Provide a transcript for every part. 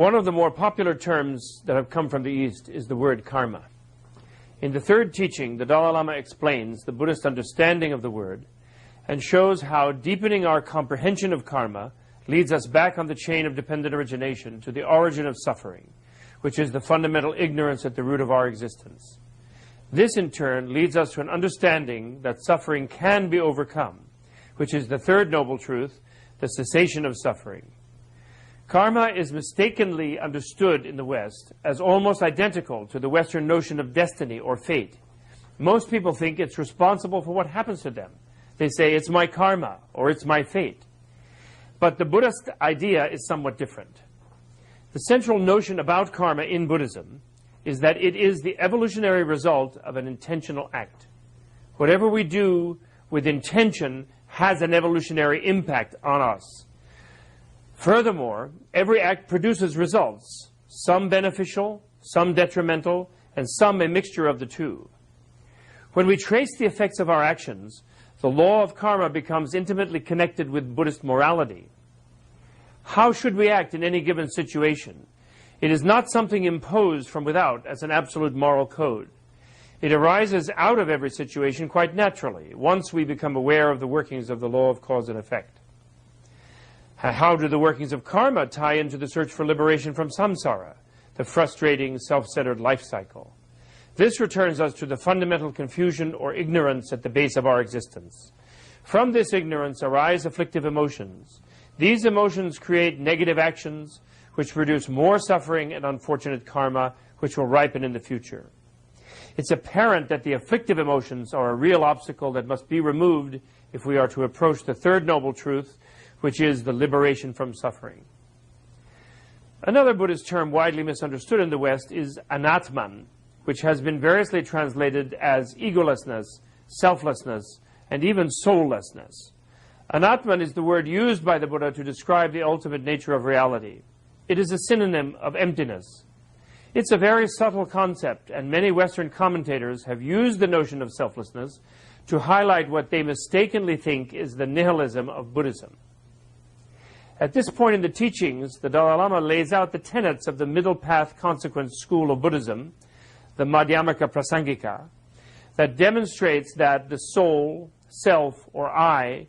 One of the more popular terms that have come from the East is the word karma. In the third teaching, the Dalai Lama explains the Buddhist understanding of the word and shows how deepening our comprehension of karma leads us back on the chain of dependent origination to the origin of suffering, which is the fundamental ignorance at the root of our existence. This, in turn, leads us to an understanding that suffering can be overcome, which is the third noble truth, the cessation of suffering. Karma is mistakenly understood in the West as almost identical to the Western notion of destiny or fate. Most people think it's responsible for what happens to them. They say, it's my karma, or it's my fate. But the Buddhist idea is somewhat different. The central notion about karma in Buddhism is that it is the evolutionary result of an intentional act. Whatever we do with intention has an evolutionary impact on us. Furthermore, every act produces results, some beneficial, some detrimental, and some a mixture of the two. When we trace the effects of our actions, the law of karma becomes intimately connected with Buddhist morality. How should we act in any given situation? It is not something imposed from without as an absolute moral code. It arises out of every situation quite naturally, once we become aware of the workings of the law of cause and effect. How do the workings of karma tie into the search for liberation from samsara, the frustrating, self-centered life cycle? This returns us to the fundamental confusion or ignorance at the base of our existence. From this ignorance arise afflictive emotions. These emotions create negative actions, which produce more suffering and unfortunate karma, which will ripen in the future. It's apparent that the afflictive emotions are a real obstacle that must be removed if we are to approach the third noble truth, which is the liberation from suffering. Another Buddhist term widely misunderstood in the West is anatman, which has been variously translated as egolessness, selflessness, and even soullessness. Anatman is the word used by the Buddha to describe the ultimate nature of reality. It is a synonym of emptiness. It's a very subtle concept, and many Western commentators have used the notion of selflessness to highlight what they mistakenly think is the nihilism of Buddhism. At this point in the teachings, the Dalai Lama lays out the tenets of the middle path consequence school of Buddhism, the Madhyamaka Prasangika, that demonstrates that the soul, self, or I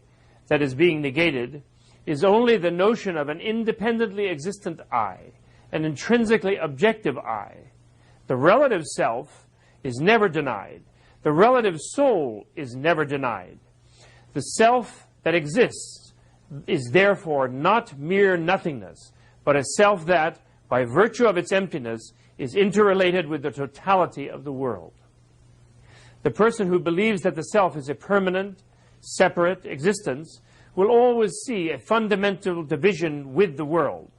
that is being negated is only the notion of an independently existent I, an intrinsically objective I. The relative self is never denied. The relative soul is never denied. The self that exists is therefore not mere nothingness, but a self that, by virtue of its emptiness, is interrelated with the totality of the world. The person who believes that the self is a permanent, separate existence will always see a fundamental division with the world,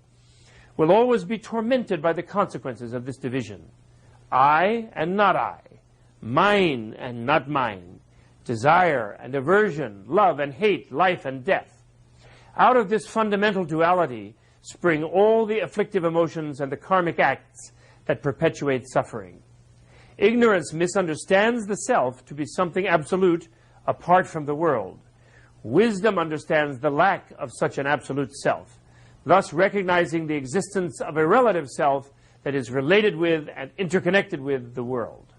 will always be tormented by the consequences of this division. I and not I, mine and not mine, desire and aversion, love and hate, life and death. Out of this fundamental duality spring all the afflictive emotions and the karmic acts that perpetuate suffering. Ignorance misunderstands the self to be something absolute apart from the world. Wisdom understands the lack of such an absolute self, thus recognizing the existence of a relative self that is related with and interconnected with the world.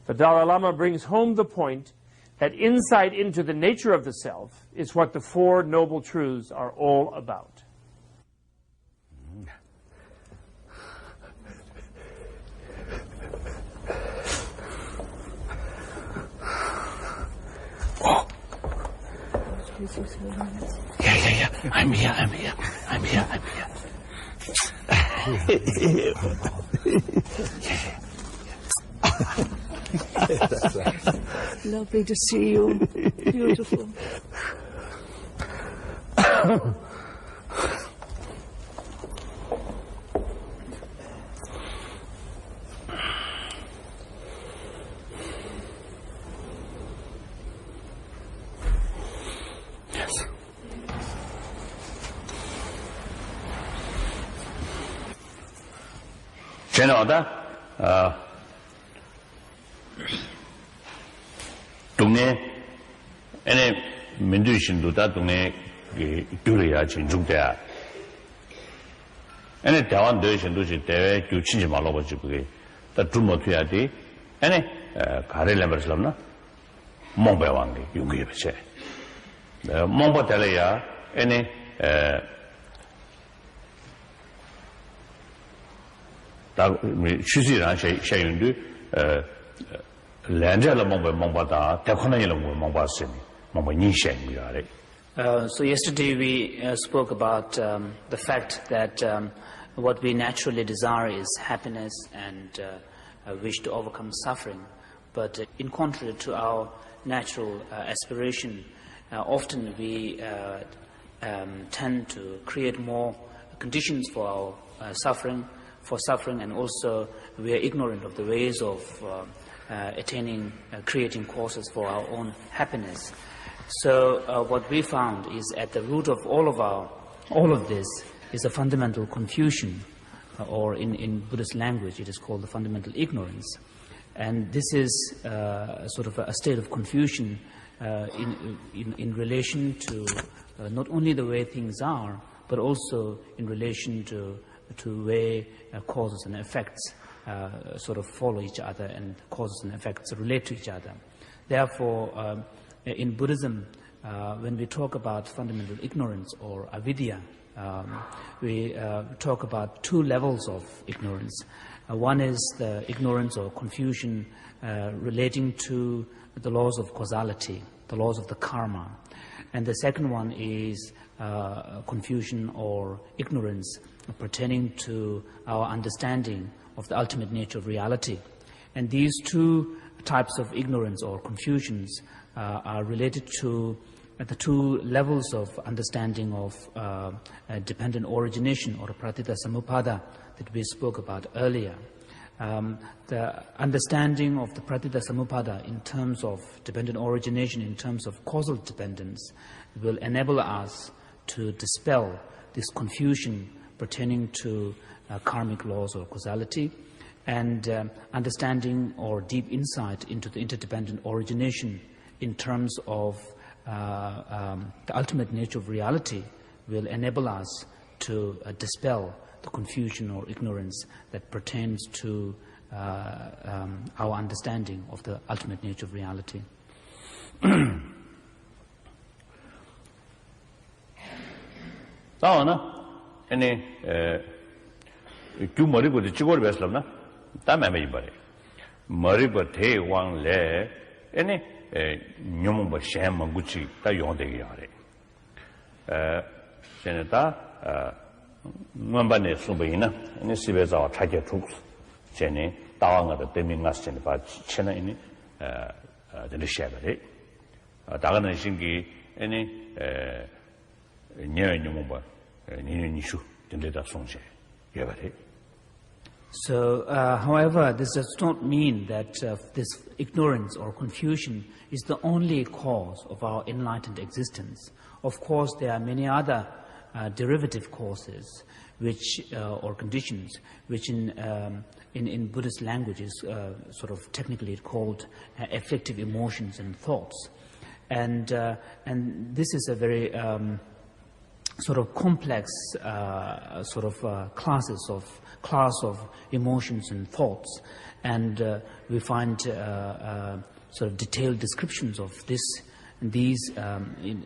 The Dalai Lama brings home the point that insight into the nature of the self is what the Four Noble Truths are all about. Oh. Yeah. I'm here. Lovely to see you. Beautiful. Yes. 저는 동네 ene 민주신도다 동네 교회야 진중대야 ene Taiwan de shin du ji de gyu chin ji ma lo ba ji ge da du mo tu ya de ene ga re lam ba slam na mong ba wang ge yu ge ba che mong ba de le ya ene da shi ji ran xie yun du lan zhe le mong ba da de kong ne le mong ba shi mong ba ni shen yu ya le. So yesterday we spoke about the fact that what we naturally desire is happiness and a wish to overcome suffering. But in contrary to our natural aspiration, often we tend to create more conditions for our suffering, and also we are ignorant of the ways of creating causes for our own happiness. So what we found is at the root of all of this is a fundamental confusion, or in Buddhist language it is called the fundamental ignorance. And this is sort of a state of confusion in relation to not only the way things are, but also in relation to way causes and effects sort of follow each other, and causes and effects relate to each other. Therefore, in Buddhism, when we talk about fundamental ignorance or avidya, we talk about two levels of ignorance. One is the ignorance or confusion relating to the laws of causality, the laws of the karma. And the second one is confusion or ignorance pertaining to our understanding of the ultimate nature of reality. And these two types of ignorance or confusions are related to the two levels of understanding of dependent origination, or pratitya samuppada, that we spoke about earlier. The understanding of the pratitya samuppada in terms of dependent origination, in terms of causal dependence, will enable us to dispel this confusion pertaining to karmic laws or causality, and understanding or deep insight into the interdependent origination in terms of the ultimate nature of reality will enable us to dispel the confusion or ignorance that pertains to our understanding of the ultimate nature of reality. Ene mari ko chigor beslam na ta ma mai bare mari ko the wang le ene nyom ba shem ma guchi ta yong de ya re seneta ngam ba ne so be na ene sibe za cha ge tu jene da wang de de ming as chen ba chen na ene de le she ba re da ga na shin gi ene nye nyom ba So, however, this does not mean that this ignorance or confusion is the only cause of our enlightened existence. Of course, there are many other derivative causes, which or conditions, which in Buddhist language is sort of technically called affective emotions and thoughts, and this is a very sort of complex class of emotions and thoughts, and we find sort of detailed descriptions of these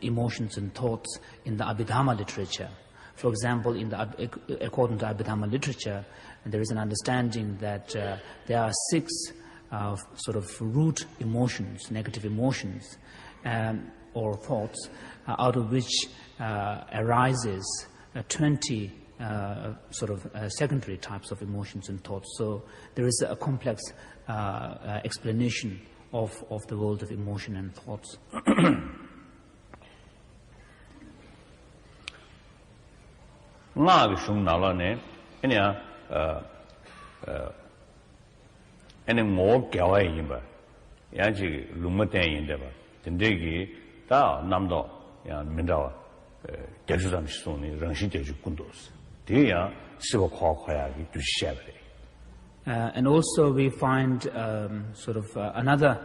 emotions and thoughts in the Abhidhamma literature. For example, according to Abhidhamma literature, there is an understanding that there are 6 sort of root emotions, negative emotions, or thoughts, out of which arises 20 sort of secondary types of emotions and thoughts. So there is a complex explanation of the world of emotion and thoughts. Nga gi shung na la ne ene ene ngo gya wa yin ba ya ji lu ma den yin de ba den de gi da nam do ya min da wa ge ju zam shi song ni ren shi ge ju gun do si de ya shi ba kwa kwa ya gi du xia ba de. And also we find sort of another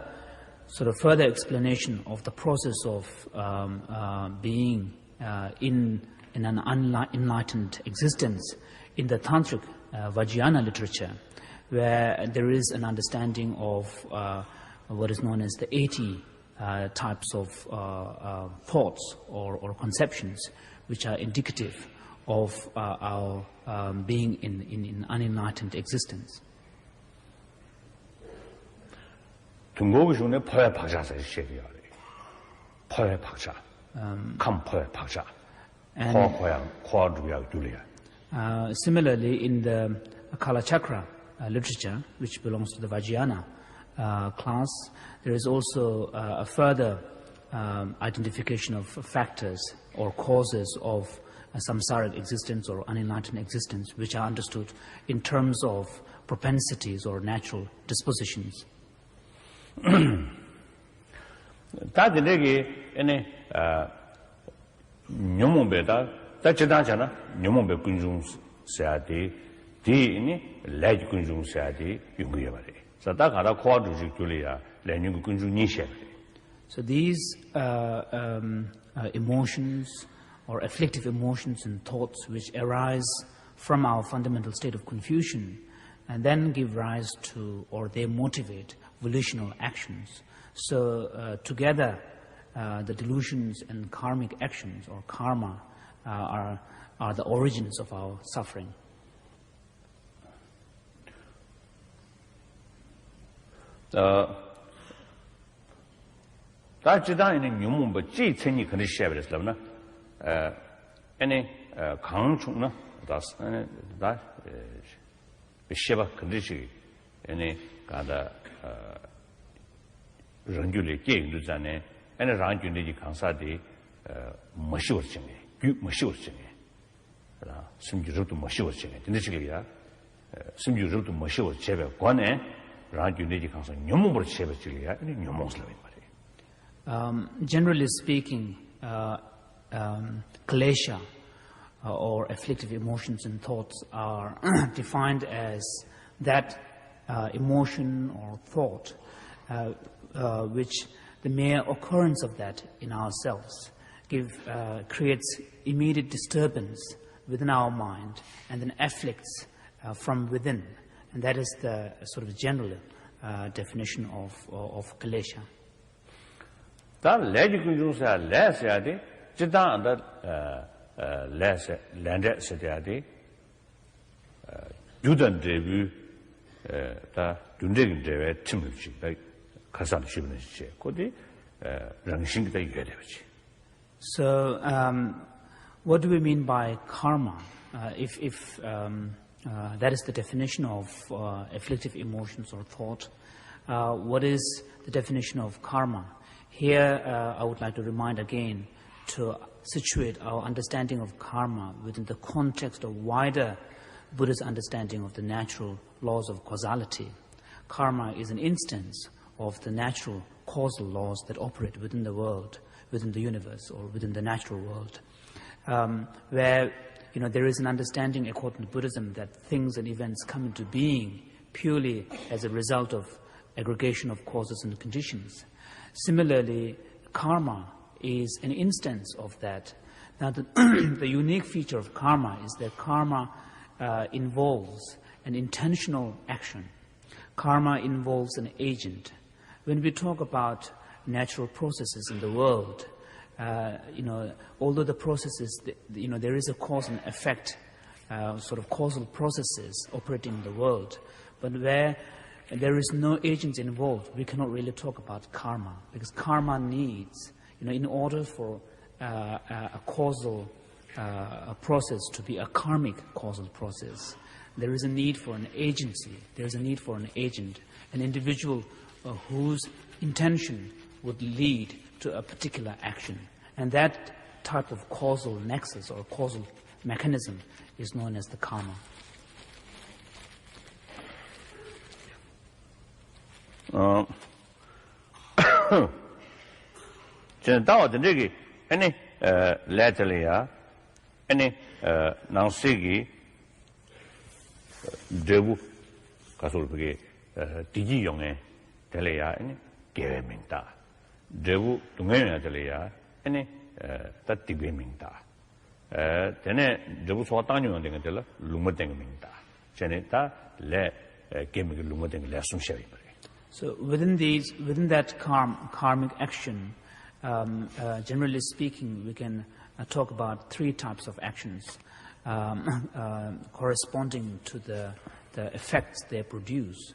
sort of further explanation of the process of being in an unenlightened existence in the Tantric Vajrayana literature, where there is an understanding of what is known as the 80 types of thoughts or conceptions, which are indicative of our being in unenlightened existence. 중국의 중에 포획 박사서 시비야. 포획 박사. 감 포획 박사. Similarly, in the Kala Chakra literature, which belongs to the Vajrayana class, there is also a further identification of factors or causes of samsaric existence or unenlightened existence, which are understood in terms of propensities or natural dispositions. 녀몽베다 따지다잖아 녀몽베 군중 세야디 디니 레지 군중 세야디 용기해 버리 자다 가라 코아주지 줄이야 레뉴 군중 니셰. So these emotions or afflictive emotions and thoughts which arise from our fundamental state of confusion and then give rise to, or they motivate, volitional actions. So together the delusions and karmic actions or karma are the origins of our suffering. 다지다에는 묘문부 지천이 그런 시합이었으나 아니 강충나 다 시합 그듯이 아니 가다 런줄이 게임도잖아요. 아니 랑준이 강사디 머시워지네. 머시워지네. 그러나 심주로도 머시워지네. 근데 지금이야. 심주로도 머시워 제배 관에 랑준이 강사 녀몽으로 제배 지리야. 아니 녀몽스러워 말이야. Generally speaking, klesha or afflictive emotions and thoughts are defined as that emotion or thought which the mere occurrence of that in ourselves creates immediate disturbance within our mind and then afflicts from within. And that is the sort of general definition of klesha. 다 레지 군중사 레스야디 지단다 레스 랜데 세야디 유전 데뷔 다 윤대긴 대회 팀을지 가산 시분의 시 거기 랑싱기다 이해되지. So what do we mean by karma? If that is the definition of afflictive emotions or thought, what is the definition of karma? Here I would like to remind again to situate our understanding of karma within the context of wider Buddhist understanding of the natural laws of causality. Karma is an instance of the natural causal laws that operate within the world, within the universe, or within the natural world, where there is an understanding according to Buddhism that things and events come into being purely as a result of aggregation of causes and conditions. Similarly, karma is an instance of that. Now, the unique feature of karma is that karma involves an intentional action. Karma involves an agent. When we talk about natural processes in the world, although the processes, there is a cause and effect, sort of causal processes operating in the world, but where there is no agents involved, we cannot really talk about karma, because karma needs, in order for a causal process to be a karmic causal process, there is a need for an agency, there is a need for an agent, an individual whose intention would lead to a particular action. And that type of causal nexus or causal mechanism is known as the karma. debu kasul pege tiji yonge tele ya ene gewe mingda debu tungen ya tele ya ene ta tigwe mingda Then Jobu saw Tanyu and the Lumating Minta. Janeta le gave me Lumating lesson sharing. So within that karmic action, generally speaking, we can talk about three types of actions corresponding to the effects they produce.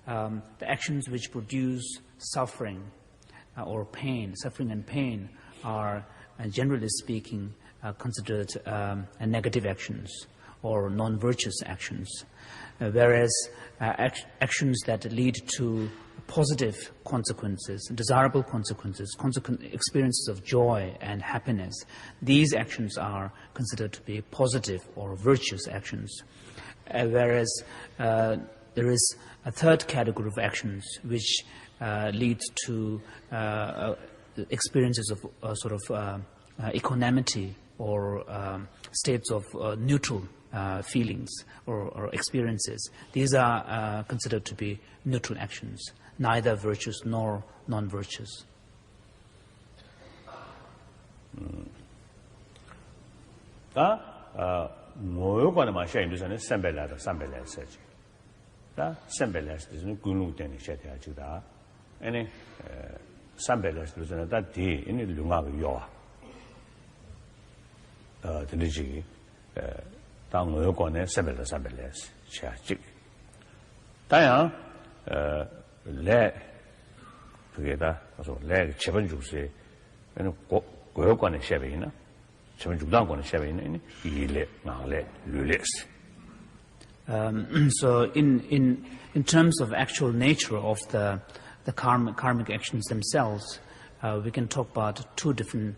The actions which produce suffering or pain, suffering and pain are generally speaking considered negative actions or non-virtuous actions, whereas actions that lead to positive consequences, desirable consequences, experiences of joy and happiness, these actions are considered to be positive or virtuous actions. Whereas there is a third category of actions which lead to experiences of sort of equanimity or states of neutral feelings or experiences. These are considered to be neutral actions, neither virtuous nor non-virtuous. 뭐요거는 shame is an assembly search. That sembellas is no gunu then shed ajuda. Any sembellas is that day in the lunga yo. The Niji Tang Yokone sembellas chachik. Tayang le together also leg cheven juice and Goyokone shavina. So in terms of actual nature of the karmic actions themselves, we can talk about two different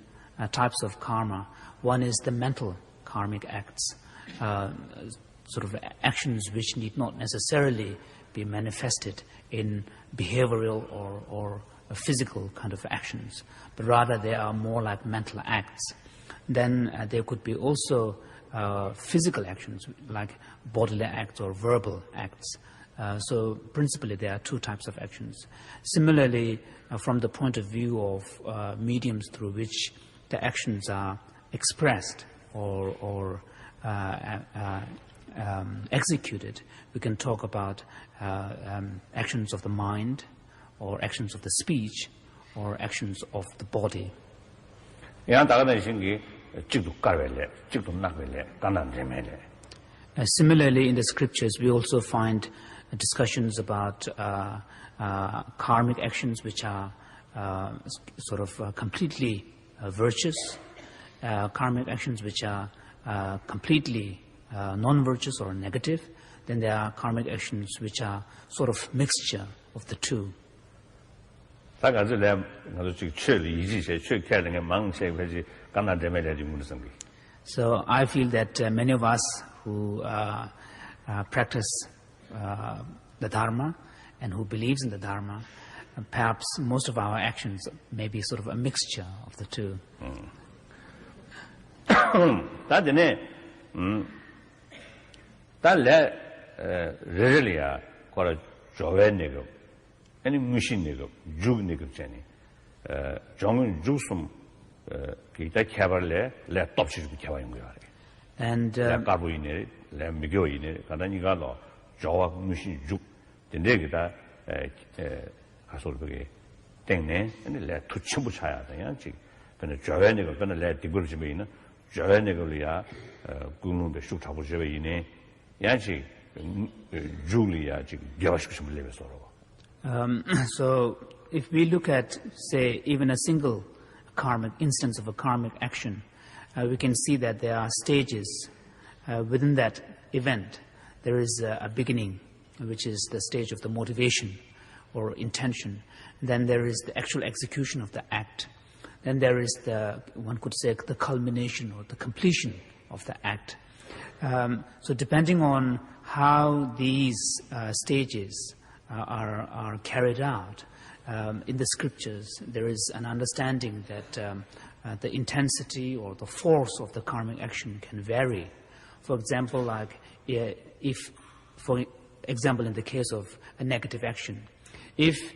types of karma. One is the mental karmic acts, sort of actions which need not necessarily be manifested in behavioral or physical kind of actions, but rather they are more like mental acts. Then there could be also physical actions like bodily acts or verbal acts. So principally there are two types of actions. Similarly, from the point of view of mediums through which the actions are expressed or executed, we can talk about actions of the mind or actions of the speech or actions of the body. Similarly, in the scriptures, we also find discussions about karmic actions which are sort of completely virtuous, karmic actions which are completely non-virtuous or negative. Then there are karmic actions which are sort of mixture of the two. So I feel that many of us who practice the Dharma and who believes in the Dharma, perhaps most of our actions may be sort of a mixture of the two. Any machine nigga, jug nigga jenny. Jong Jusum Kita Caberle, let top should be carrying. And Carbo in it, let me go in it, Kadanigalo, Jawa machine juk, the negata Hasolbe, Tene, and let to Chibuchaya, the Yanchi. Then a Javanigo, gonna let the Gurjimina, Javanigolia, Gunum, the shoot up Javine, Yanchi, Julia, Gavash lives or. So if we look at, say, even a single karmic instance of a karmic action, we can see that there are stages within that event. There is a beginning, which is the stage of the motivation or intention. Then there is the actual execution of the act. Then there is one could say, the culmination or the completion of the act. So depending on how these stages are carried out, in the scriptures, there is an understanding that the intensity or the force of the karmic action can vary. For example, like for example, in the case of a negative action, if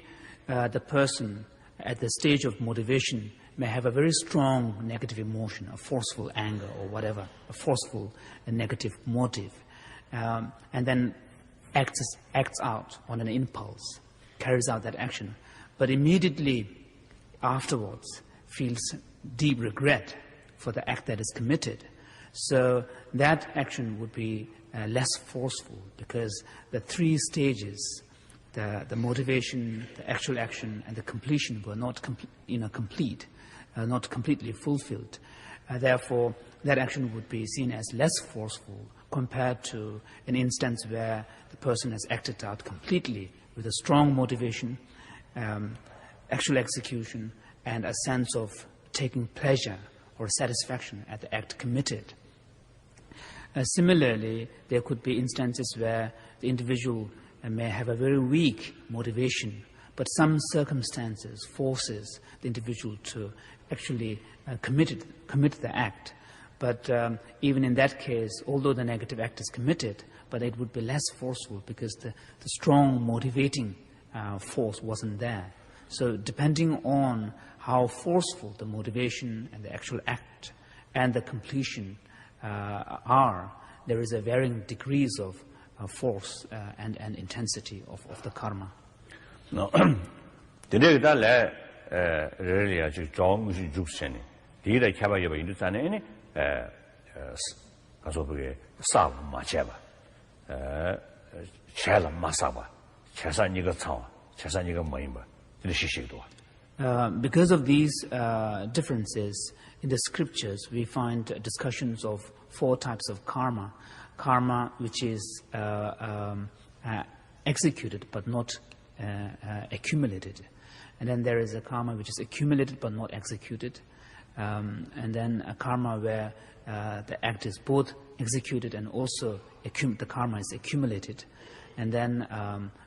the person at the stage of motivation may have a very strong negative emotion, a forceful anger or whatever, a forceful negative motive, and then acts out on an impulse, carries out that action, but immediately afterwards feels deep regret for the act that is committed. So that action would be less forceful, because the three stages, the motivation, the actual action, and the completion were not complete, not completely fulfilled. Therefore, that action would be seen as less forceful compared to an instance where the person has acted out completely with a strong motivation, actual execution, and a sense of taking pleasure or satisfaction at the act committed. Similarly, there could be instances where the individual may have a very weak motivation, but some circumstances forces the individual to actually commit the act. But even in that case, although the negative act is committed, but it would be less forceful because the strong motivating force wasn't there. So depending on how forceful the motivation and the actual act and the completion are, there is a varying degrees of force and intensity of the karma. No, today that really as a strong juxeni. Did I have a into any Kasobuge Sab Macheva Chela Masaba Chasaniga Tawa Chasaniga Maimba because of these differences in the scriptures, we find discussions of 4 types of karma. Karma which is executed but not accumulated. And then there is a karma which is accumulated but not executed. And then a karma where the act is both executed and also the karma is accumulated. And then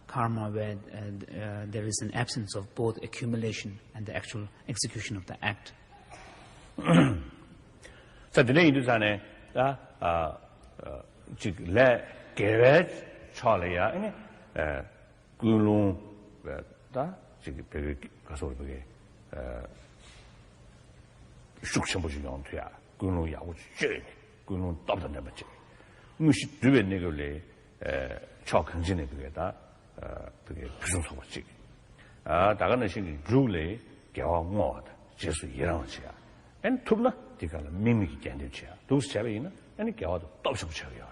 karma where there is an absence of both accumulation and the actual execution of the act. So today you say le geve chalaya any gulung da jig kaso bege shuksham bu jong tuya gulung ya wu jue gulung dab da ba jie mu shi due ne ge le cha kang jin ne bege da bege busun so ba jie da ga ne xin ru le gao ngo da je su yi rang jia en tubla diga le mimi gi jian de jia do shi le yin en gao da dab shi bu jia ya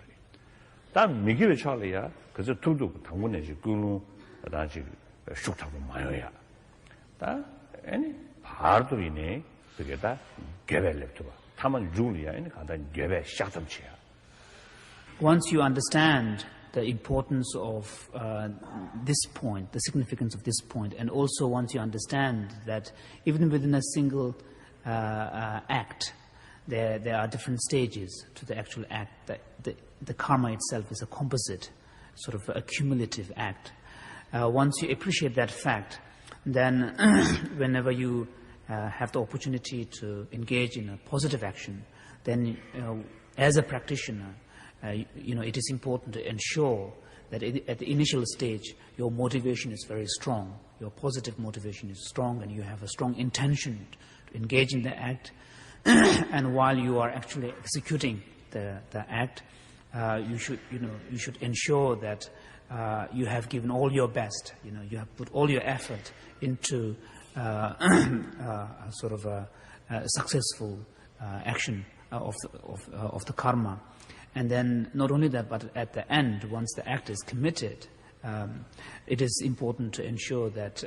단 미기를 차려야 그래서 두두 당분에 지 그루 다지 숙타고 마요야 다 아니 바르도이네 그게다 개벨랩도가 타만 줄이야 아니 간다 개벨 샤점치야. Once you understand the importance of this point, the significance of this point, and also once you understand that even within a single act there are different stages to the actual act, the karma itself is a composite, sort of a cumulative act. Once you appreciate that fact, then whenever you have the opportunity to engage in a positive action, then as a practitioner, it is important to ensure that at the initial stage, your motivation is very strong, your positive motivation is strong, and you have a strong intention to engage in the act. And while you are actually executing the act, you should ensure that you have given all your best. You have put all your effort into sort of a successful action of the karma. And then not only that, but at the end, once the act is committed, it is important to ensure that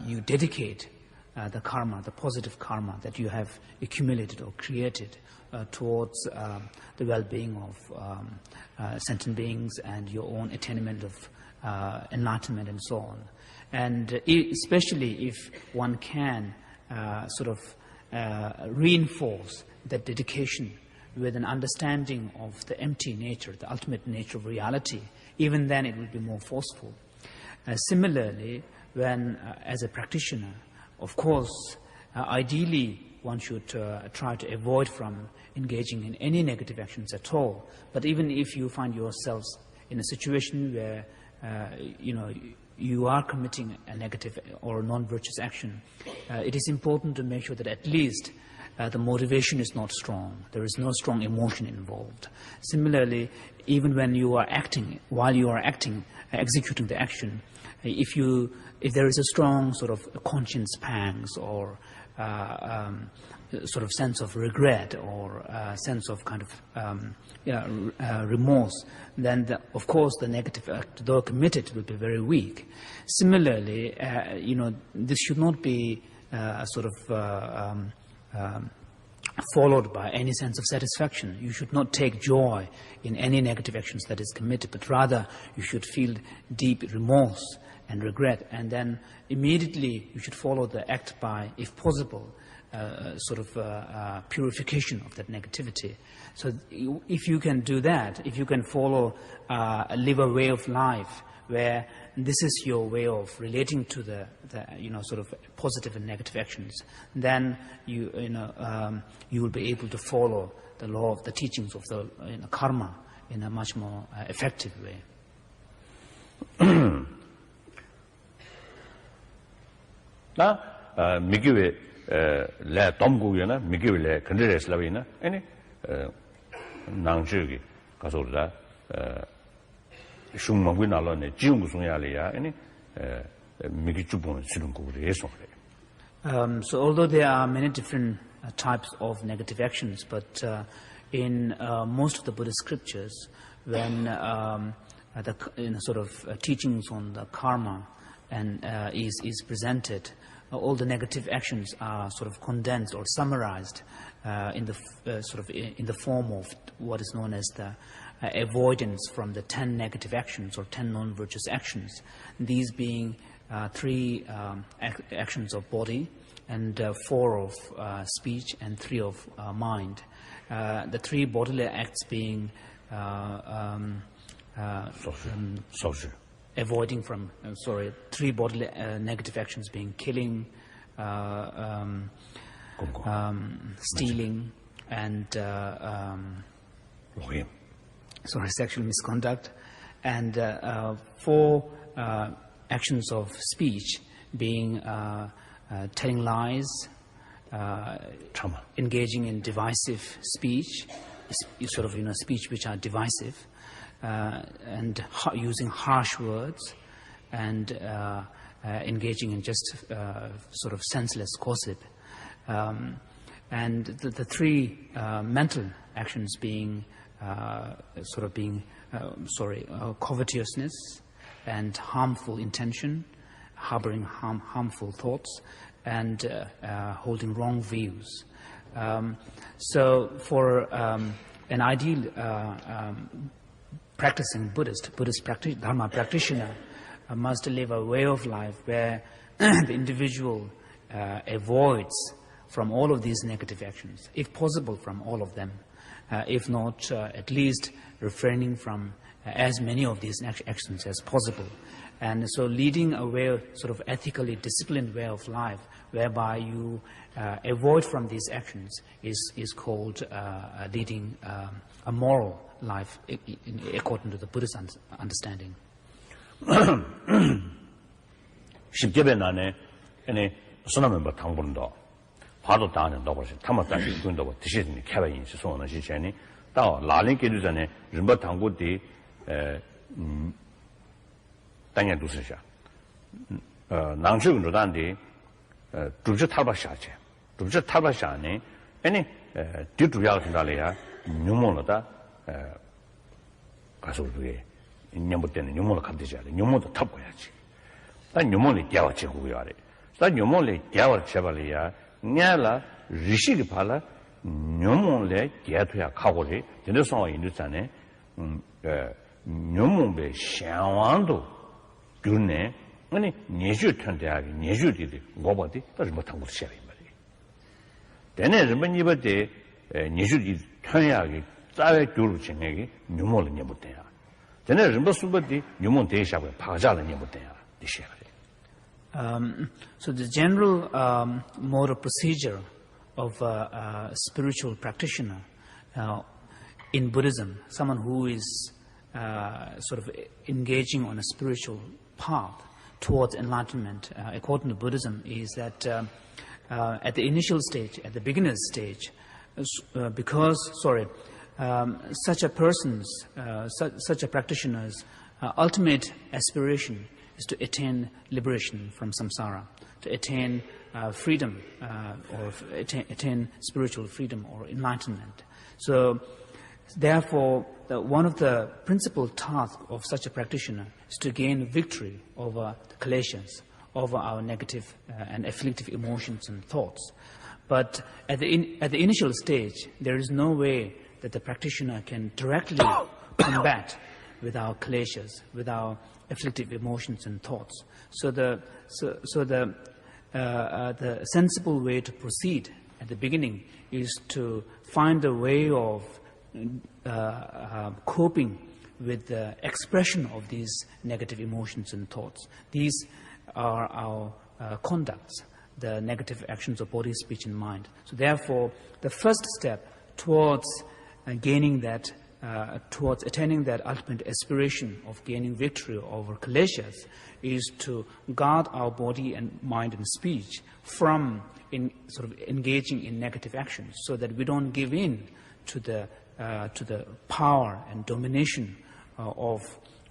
you dedicate the karma, the positive karma that you have accumulated or created towards the well-being of sentient beings and your own attainment of enlightenment and so on. And especially if one can sort of reinforce that dedication with an understanding of the empty nature, the ultimate nature of reality, even then it will be more forceful. Similarly, when as a practitioner, of course, ideally one should try to avoid from engaging in any negative actions at all. But even if you find yourselves in a situation where you are committing a negative or a non-virtuous action, it is important to make sure that at least the motivation is not strong. There is no strong emotion involved. Similarly, even when you are acting, while you are acting, executing the action, if there is a strong sort of conscience pangs or sort of sense of regret or sense of kind of remorse, then of course the negative act, though committed, will be very weak. Similarly, this should not be sort of followed by any sense of satisfaction. You should not take joy in any negative actions that is committed, but rather you should feel deep remorse and regret, and then immediately you should follow the act by, if possible, sort of purification of that negativity. So if you can do that, if you can follow, live a way of life where this is your way of relating to the sort of positive and negative actions, then you will be able to follow the law of the teachings of the karma in a much more effective way. 나 미기회 레 dom구여나 미기회 컨트레스라비나 아니 낭주기 가서라 shumangui nalone jiung sungyaliya ani migi chubon silung ko re so. So although there are many different types of negative actions, but in most of the Buddhist scriptures, when the sort of teachings on the karma and is presented, all the negative actions are sort of condensed or summarized in the form of what is known as the avoidance from the 10 negative actions or 10 non-virtuous actions. These being 3 actions of body, and 4 of speech, and 3 of mind. The 3 bodily acts being avoiding from, 3 bodily negative actions being killing, stealing, and sexual misconduct, and 4 actions of speech being telling lies, engaging in divisive speech, speech which are divisive, and using harsh words, and engaging in just sort of senseless gossip, and the 3 mental actions being covetousness and harmful intention, harboring harmful thoughts, and holding wrong views. So for an ideal practicing Buddhist Dharma practitioner must live a way of life where the individual avoids from all of these negative actions, if possible from all of them, if not at least refraining from as many of these actions as possible. And so leading a way of sort of ethically disciplined way of life whereby you avoid from these actions is called leading a moral life according to the Buddhist understanding. 십계변안에 아니 선언을 당분도 봐도 다는 더 버시 타마다시 군도 드시니 캐바인 소원은 시전이 또 라린께도 전에 림바 당고디 당에 두스샤 낭주군도 단디 두저 탈바샤체 두저 탈바샤네 아니 뒤두야 생각이야 뉴모로다 가서도에 냠부 때는 뉴모로 감되지 않아 뉴모도 탑고야지 난 뉴모를 깨워 제고요 아래 난 뉴모를 깨워 제발이야 냐라 리시기 발라 뉴모를 깨토야 가고리 되는 상황이 있잖아요 뉴모의 샹왕도 균네 아니 내주 편대하기 내주들이 뭐버디 또지 못한 걸 시작이 말이에요 되네 좀 이번에 내주들이 편하게 싸게 두루 진행이 뉴모를 내못돼요 되네 좀 수버디 뉴모 대시하고 파자를 내못돼요 디시야 So the general mode of procedure of a spiritual practitioner in Buddhism, someone who is sort of engaging on a spiritual path, towards enlightenment, according to Buddhism, is that at the initial stage, at the beginner's stage, such a person's, such a practitioner's ultimate aspiration is to attain liberation from samsara, to attain freedom, or attain spiritual freedom or enlightenment. So, therefore, one of the principal tasks of such a practitioner is to gain victory over the kleshas, over our negative and afflictive emotions and thoughts. But at the initial stage, there is no way that the practitioner can directly combat with our kleshas, with our afflictive emotions and thoughts. So the sensible way to proceed at the beginning is to find a way of coping with the expression of these negative emotions and thoughts. These are our conducts, the negative actions of body, speech, and mind. So therefore, the first step towards gaining that, towards attaining that ultimate aspiration of gaining victory over kleshas is to guard our body and mind and speech from sort of engaging in negative actions, so that we don't give in to the power and domination of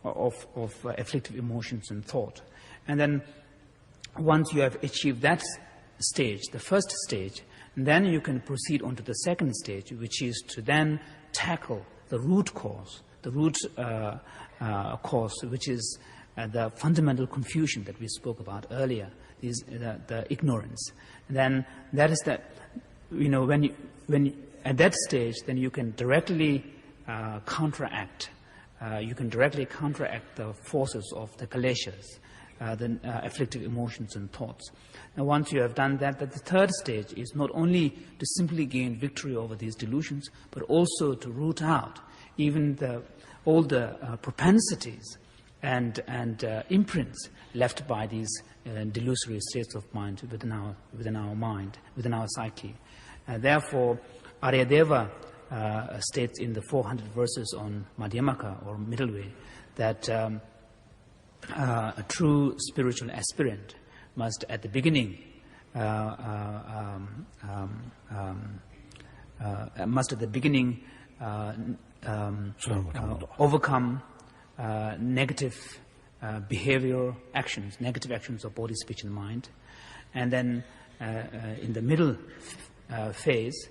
afflictive emotions and thought. And then once you have achieved that stage, the first stage, then you can proceed on to the second stage, which is to then tackle the root cause, which is the fundamental confusion that we spoke about earlier, is the ignorance. And then that is that, when at that stage, then you can directly counteract the forces of the kleshas, the afflictive emotions and thoughts. Now, once you have done that, the third stage is not only to simply gain victory over these delusions, but also to root out even all the propensities and imprints left by these delusory states of mind within our mind, within our psyche. Therefore, Aryadeva states in the 400 verses on Madhyamaka, or middle way, that a true spiritual aspirant must, at the beginning, overcome negative behavior actions, negative actions of body, speech, and mind, and then in the middle phase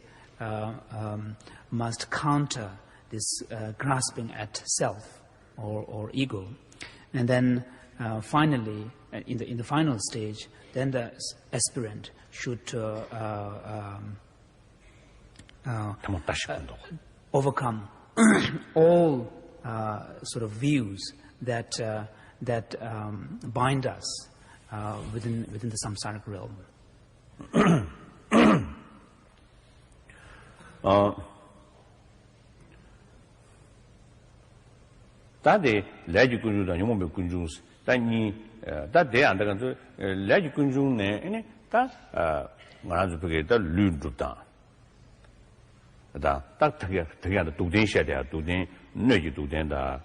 must counter this grasping at self or ego, and then finally, in the final stage, then the aspirant should overcome all sort of views that bind us within the samsaric realm. 다데 레지 군주다 용모배 군주스 다니 다데 안다간도 레지 군주네 에네 다 말아주 그게 다 륜두다 다딱 되게 도den셔야 도den 뇌지 도den다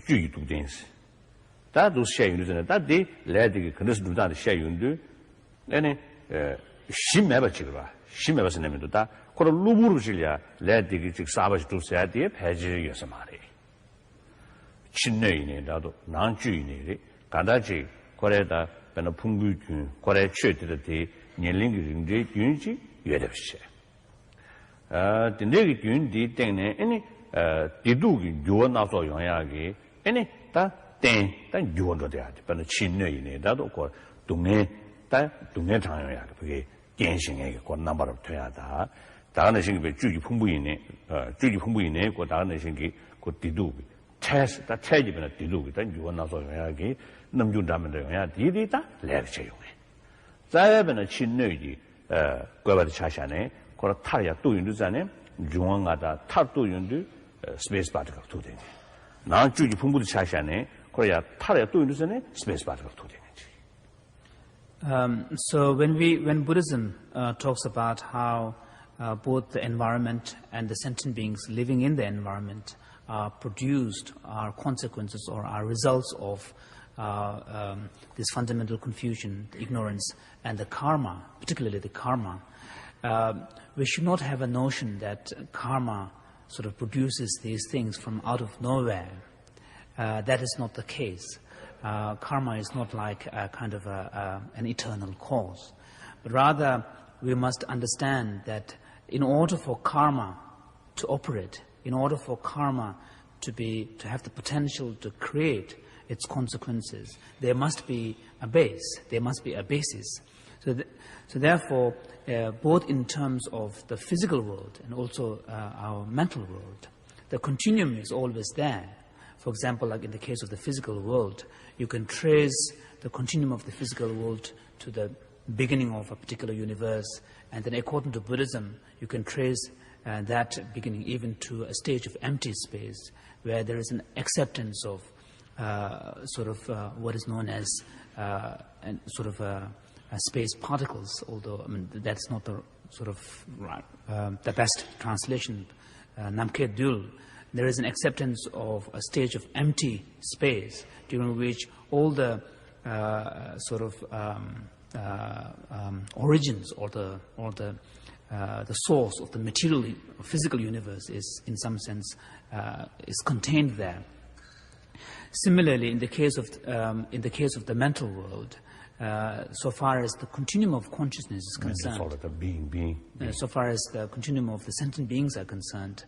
주의 도den스 다도 셔윤드잖아 다데 레지 그네스 두다데 셔윤드 에네 심매바 지그라 심매바스 내면도 다 그걸 루부르 실려 레디기 즉 사바시 두세야디에 배지여서 말이 친내이네 나도 난주이네 간다지 거래다 배는 풍부준 거래 취되듯이 년龄이 링제 윤지 여덟시 근데 윤디 때문에 아니 디두기 요나서 영향이 아니 다땡 요원도 돼야 돼 배는 친내이네 나도 그 동네 장영이야 그게 겐싱에게 그 넘버를 돼야다 다른 생각이 주기 풍부이네 그 다른 생각이 그 디두기 체스 다 체지변의 디두기 다 요나서 영향이 넘준다면도 영향 디디다 레르체용에 자야변의 친내지 과바의 차샤네 그 타야 또 윤두자네 중앙하다 타도 윤두 스페이스 바트가 도되네 나 주기 풍부의 차샤네 그래야 타야 또 윤두자네 스페이스 바트가 도되네. So when Buddhism talks about how both the environment and the sentient beings living in the environment are produced, are consequences or are results of this fundamental confusion, the ignorance, and the karma, particularly the karma. We should not have a notion that karma sort of produces these things from out of nowhere. That is not the case. Karma is not like a kind of an eternal cause. But rather, we must understand that in order for karma to operate, in order for karma to have the potential to create its consequences, there must be a base, there must be a basis. So therefore, both in terms of the physical world and also our mental world, the continuum is always there. For example, like in the case of the physical world, you can trace the continuum of the physical world to the beginning of a particular universe, and then according to Buddhism, you can trace that beginning even to a stage of empty space, where there is an acceptance of what is known as space particles, although I mean, that's not the the best translation, Namkhe Dul. There is an acceptance of a stage of empty space during which all the origins or the source of the material physical universe is in some sense is contained there. Similarly, in the case of the mental world, so far as the continuum of consciousness is concerned, so far as the continuum of the sentient beings are concerned,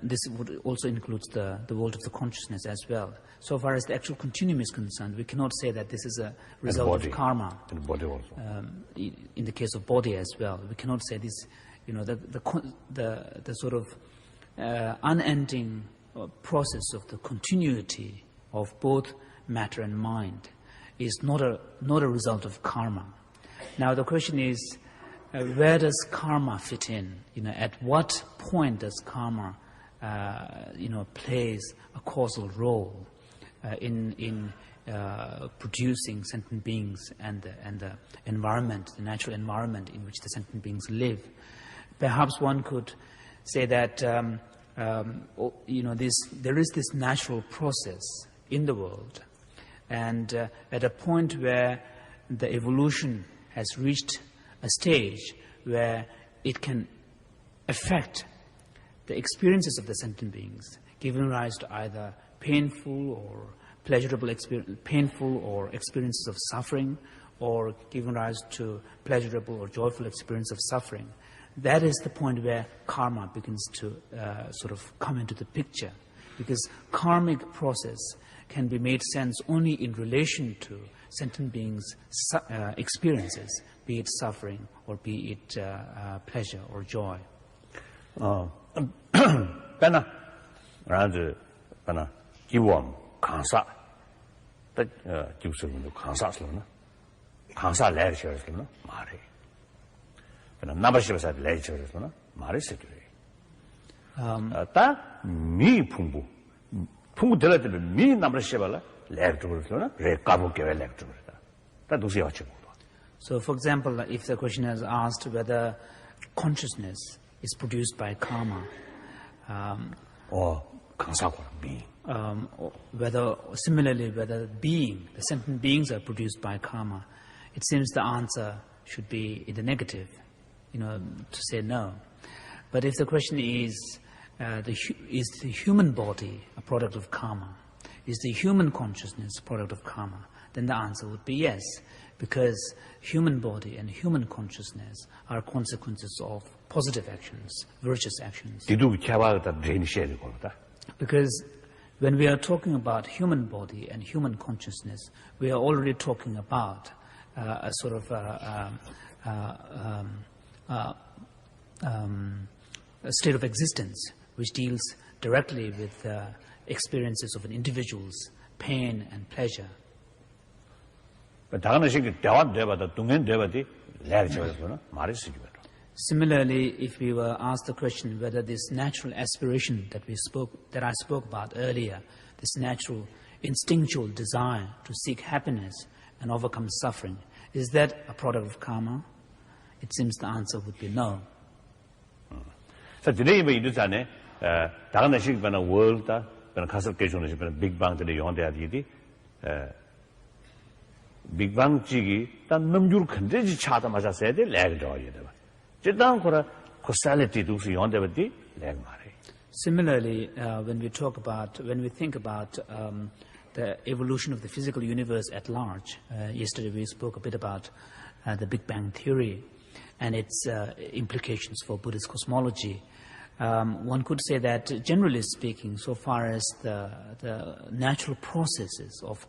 this would also include the world of the consciousness as well. So far as the actual continuum is concerned, we cannot say that this is a result of karma. And body also. In the case of body as well, we cannot say this. The sort of unending process of the continuity of both matter and mind is not a result of karma. Now the question is, where does karma fit in? At what point does karma, plays a causal role in producing sentient beings and the environment, the natural environment in which the sentient beings live? Perhaps one could say that there is this natural process in the world, and at a point where the evolution has reached a stage where it can affect the experiences of the sentient beings, giving rise to either painful or pleasurable experiences of suffering, or giving rise to pleasurable or joyful experience of suffering. That is the point where karma begins to come into the picture, because karmic process can be made sense only in relation to sentient beings' experiences, be it suffering or be it pleasure or joy. Pena, rather, pena, Iwam, Kansa, that Jusu, Kansa, Kansa lectures, Mari. Pena, Nabashivas at lectures, Mari Secretary. That me Pumbu. Pungu Delata, me Nabashivala, lectures, Rekabuke lectures. That was your child. So, for example, if the question is asked whether consciousness is produced by karma, or being, whether being, the sentient beings are produced by karma, it seems the answer should be in the negative, to say no. But if the question is the human body a product of karma? Is the human consciousness a product of karma? Then the answer would be yes, because human body and human consciousness are consequences of positive actions, virtuous actions. Because when we are talking about human body and human consciousness, we are already talking about a sort of a state of existence which deals directly with experiences of an individual's pain and pleasure. Similarly, if we were asked the question whether this natural aspiration that I spoke about earlier, this natural instinctual desire to seek happiness and overcome suffering, is that a product of karma? It seems the answer would be no. 자, 드네이버 이르자네, 다가나식 변화 월다, 변화 가설 개조는 변화 빅방들의 용대하디디, 빅방직이 단 넘줄 큰데지 차다 맞았어야 돼, 렉도 해야 돼. 제단 거라 코살리티 두스 용대버디 렉 말해. Similarly, when we think about the evolution of the physical universe at large, yesterday we spoke a bit about the Big Bang theory and its implications for Buddhist cosmology. One could say that, generally speaking, so far as the natural processes of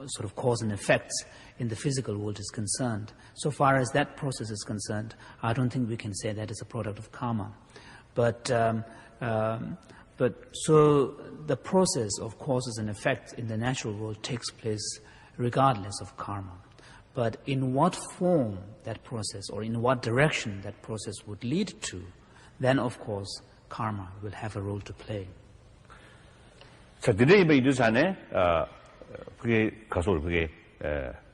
sort of cause and effects in the physical world is concerned, so far as that process is concerned, I don't think we can say that it's a product of karma. But so the process of causes and effects in the natural world takes place regardless of karma. But in what form that process, or in what direction that process would lead to, then of course karma will have a role to play. 자, 드네이버 이르자네, 그게 가서 그게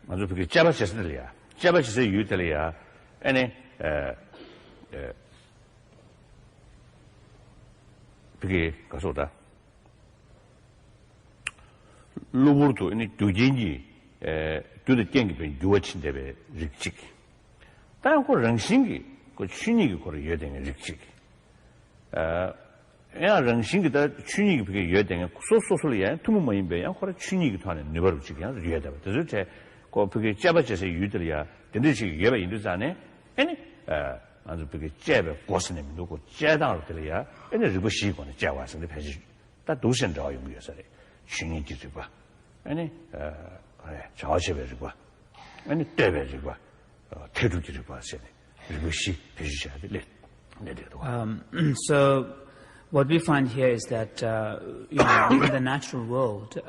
먼저 그게 짜바시스들이야. 짜바시스 유들이야. 아니 그게 가서다. 로버도 이 두진지 두의 땡기 두어친데베 릭직. 다고 랑싱기 그 춘이기 거를 여den의 릭직. 야 랑싱기다 춘이기 그게 여den의 소소소리야 투모모인베야 거를 춘이기 하는 네버를 지기야 여다. 그래서 그 그게 짜바져서 유들이야. 근데시 예바 인도자네. 아니 아주 그게 째베 고스님 누구 째다를 들이야. 아니 리버시고는 째와서는 배지. 다 도선저 용이어서 춘이 지지봐. 아니 그래 저시베지고 아니 때베지고 태주지고 하세요. 리버시 배지셔야 돼. So what we find here is that in the natural world,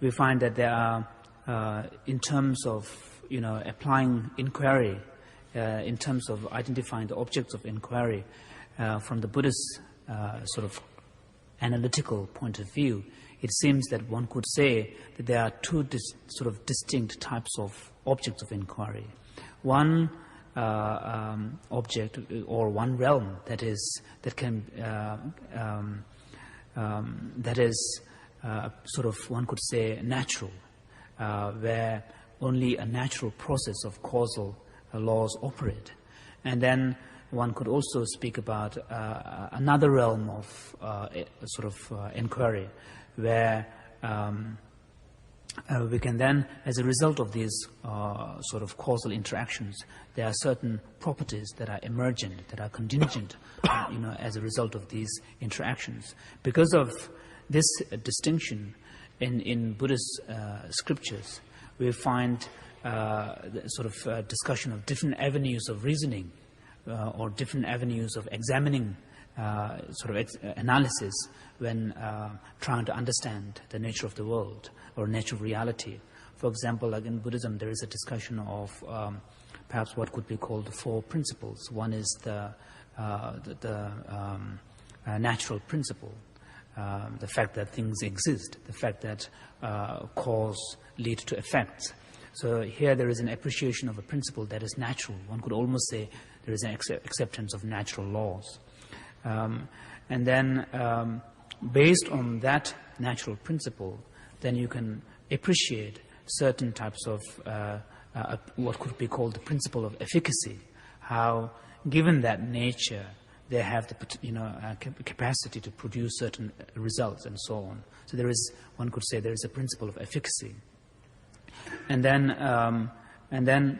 we find that there are, in terms of applying inquiry, in terms of identifying the objects of inquiry, from the Buddhist sort of analytical point of view, it seems that one could say that there are two sort of distinct types of objects of inquiry. One object or one realm that is sort of, one could say, natural, where only a natural process of causal laws operate. And then one could also speak about another realm of sort of inquiry, where we can then, as a result of these sort of causal interactions, there are certain properties that are emergent, that are contingent, as a result of these interactions. Because of this distinction in Buddhist scriptures, we find sort of discussion of different avenues of reasoning or different avenues of examining sort of analysis when trying to understand the nature of the world or nature of reality. For example, like in Buddhism, there is a discussion of perhaps what could be called the four principles. One is the natural principle, the fact that things exist, the fact that cause lead to effects. So here there is an appreciation of a principle that is natural. One could almost say there is an acceptance of natural laws. And then based on that natural principle, then you can appreciate certain types of what could be called the principle of efficacy, how given that nature they have the capacity to produce certain results and so on. So there is, one could say, there is a principle of efficacy. And then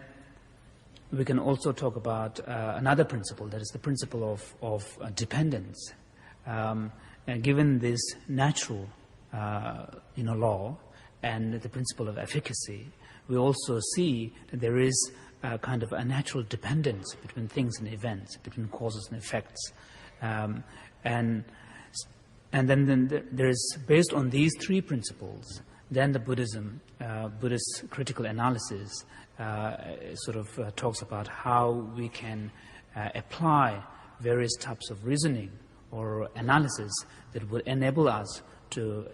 we can also talk about another principle, that is the principle of dependence. And given this natural law and the principle of efficacy, we also see that there is a kind of a natural dependence between things and events, between causes and effects. And then there is, based on these three principles, then the Buddhist critical analysis sort of talks about how we can apply various types of reasoning or analysis that would enable us to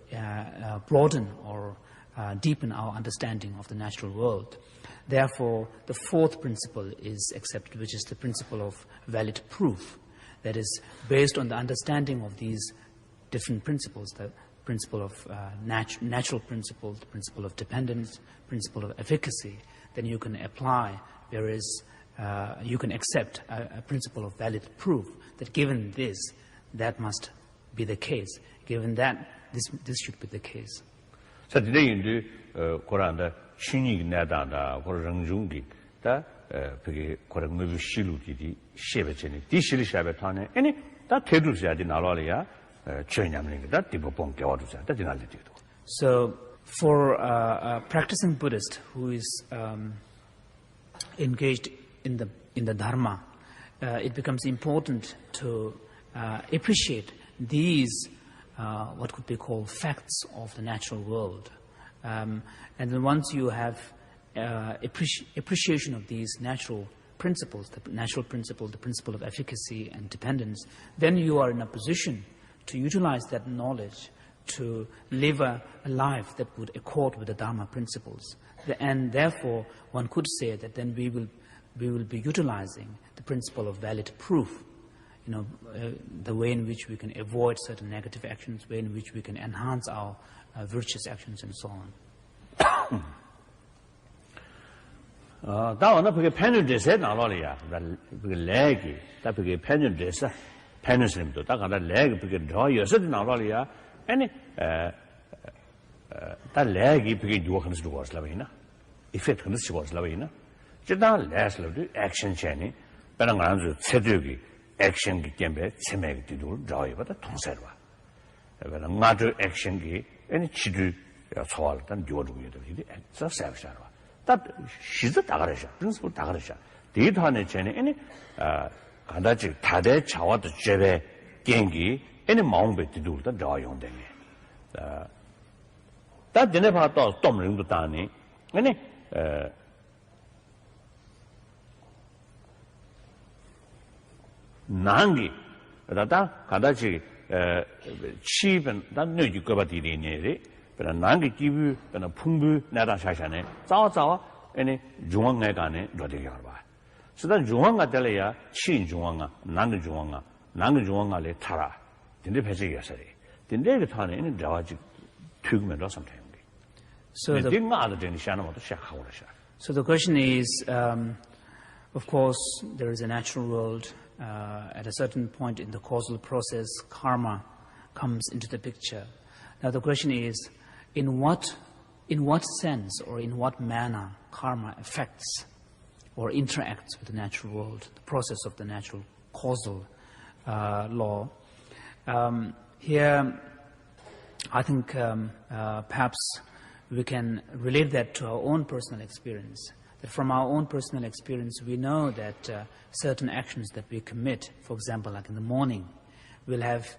broaden or deepen our understanding of the natural world. Therefore, the fourth principle is accepted, which is the principle of valid proof, that is based on the understanding of these different principles, the principle of natural principle, the principle of dependence, principle of efficacy, then you can apply you can accept a principle of valid proof that given this, that must be the case. Given that, this should be the case. So today in the Quran, 신이 나다다 그런 다 그게 그런 뭐 실루디 쉐베체니 디실이 쉐베타네 아니 다 대두자디 나라리야 죄냐면이다 디보봉 겨워두자 다 지날리디도. So for a practicing Buddhist who is engaged in the Dharma, it becomes important to appreciate these what could be called facts of the natural world. And then once you have appreciation of these natural principles, the natural principle, the principle of efficacy and dependence, then you are in a position to utilize that knowledge to live a life that would accord with the Dharma principles. And therefore, one could say that then we will be utilizing the principle of valid proof, the way in which we can avoid certain negative actions, the way in which we can enhance our virtuous actions and so on. 다원은 그게 패널데스에 나와리야. 그게 렉이 다 그게 패널데스 패널스님도 다 가다 렉 그게 더 여섯 나와리야. 아니 다 렉이 그게 누가 하는지 누가 알아봐이나? 이펙트 하는지 누가 알아봐이나? 저다 렉스로도 액션 체니 배는 아주 세대기 액션기 때문에 세매기 뒤로 저희보다 통세로 와. 배는 아주 액션기 아니 지도 소화를 요구하고 이게 저 세브샤로 다 시즈 다 그러셔. principle 다 그러셔. 데이터는 전에 아니 간다지 다대 자와도 제베 경기 아니 마음배 뒤도다 저용되네. 다 전에 봐도 덤링도 다니 아니 난기 다다 간다지 치변 난 뇌지 거바디리네리 그러나 난게 기부 그러나 풍부 나라 사샤네 자자와 아니 중앙에 가네 로데게 봐. 그래서 중앙가 될래야 친 중앙아 난게 중앙아래 타라. 근데 배제였어요. 근데 그 타네는 자와지 튀기면서 sometimes. So the question is, of course, there is a natural world. At a certain point in the causal process, karma comes into the picture. Now the question is, in what sense or in what manner karma affects or interacts with the natural world, the process of the natural causal law. Here, I think perhaps we can relate that to our own personal experience. That from our own personal experience, we know that certain actions that we commit, for example, like in the morning, will have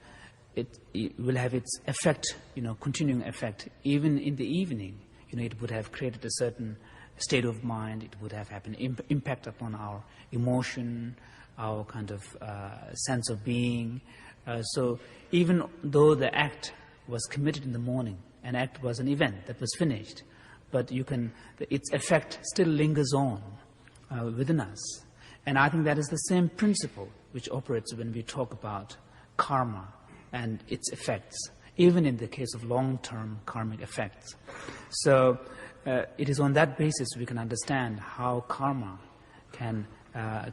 its effect, continuing effect. Even in the evening, it would have created a certain state of mind. It would have had an impact upon our emotion, our kind of sense of being. So even though the act was committed in the morning, an act was an event that was finished, but its effect still lingers on within us. And I think that is the same principle which operates when we talk about karma and its effects, even in the case of long-term karmic effects. So it is on that basis we can understand how karma can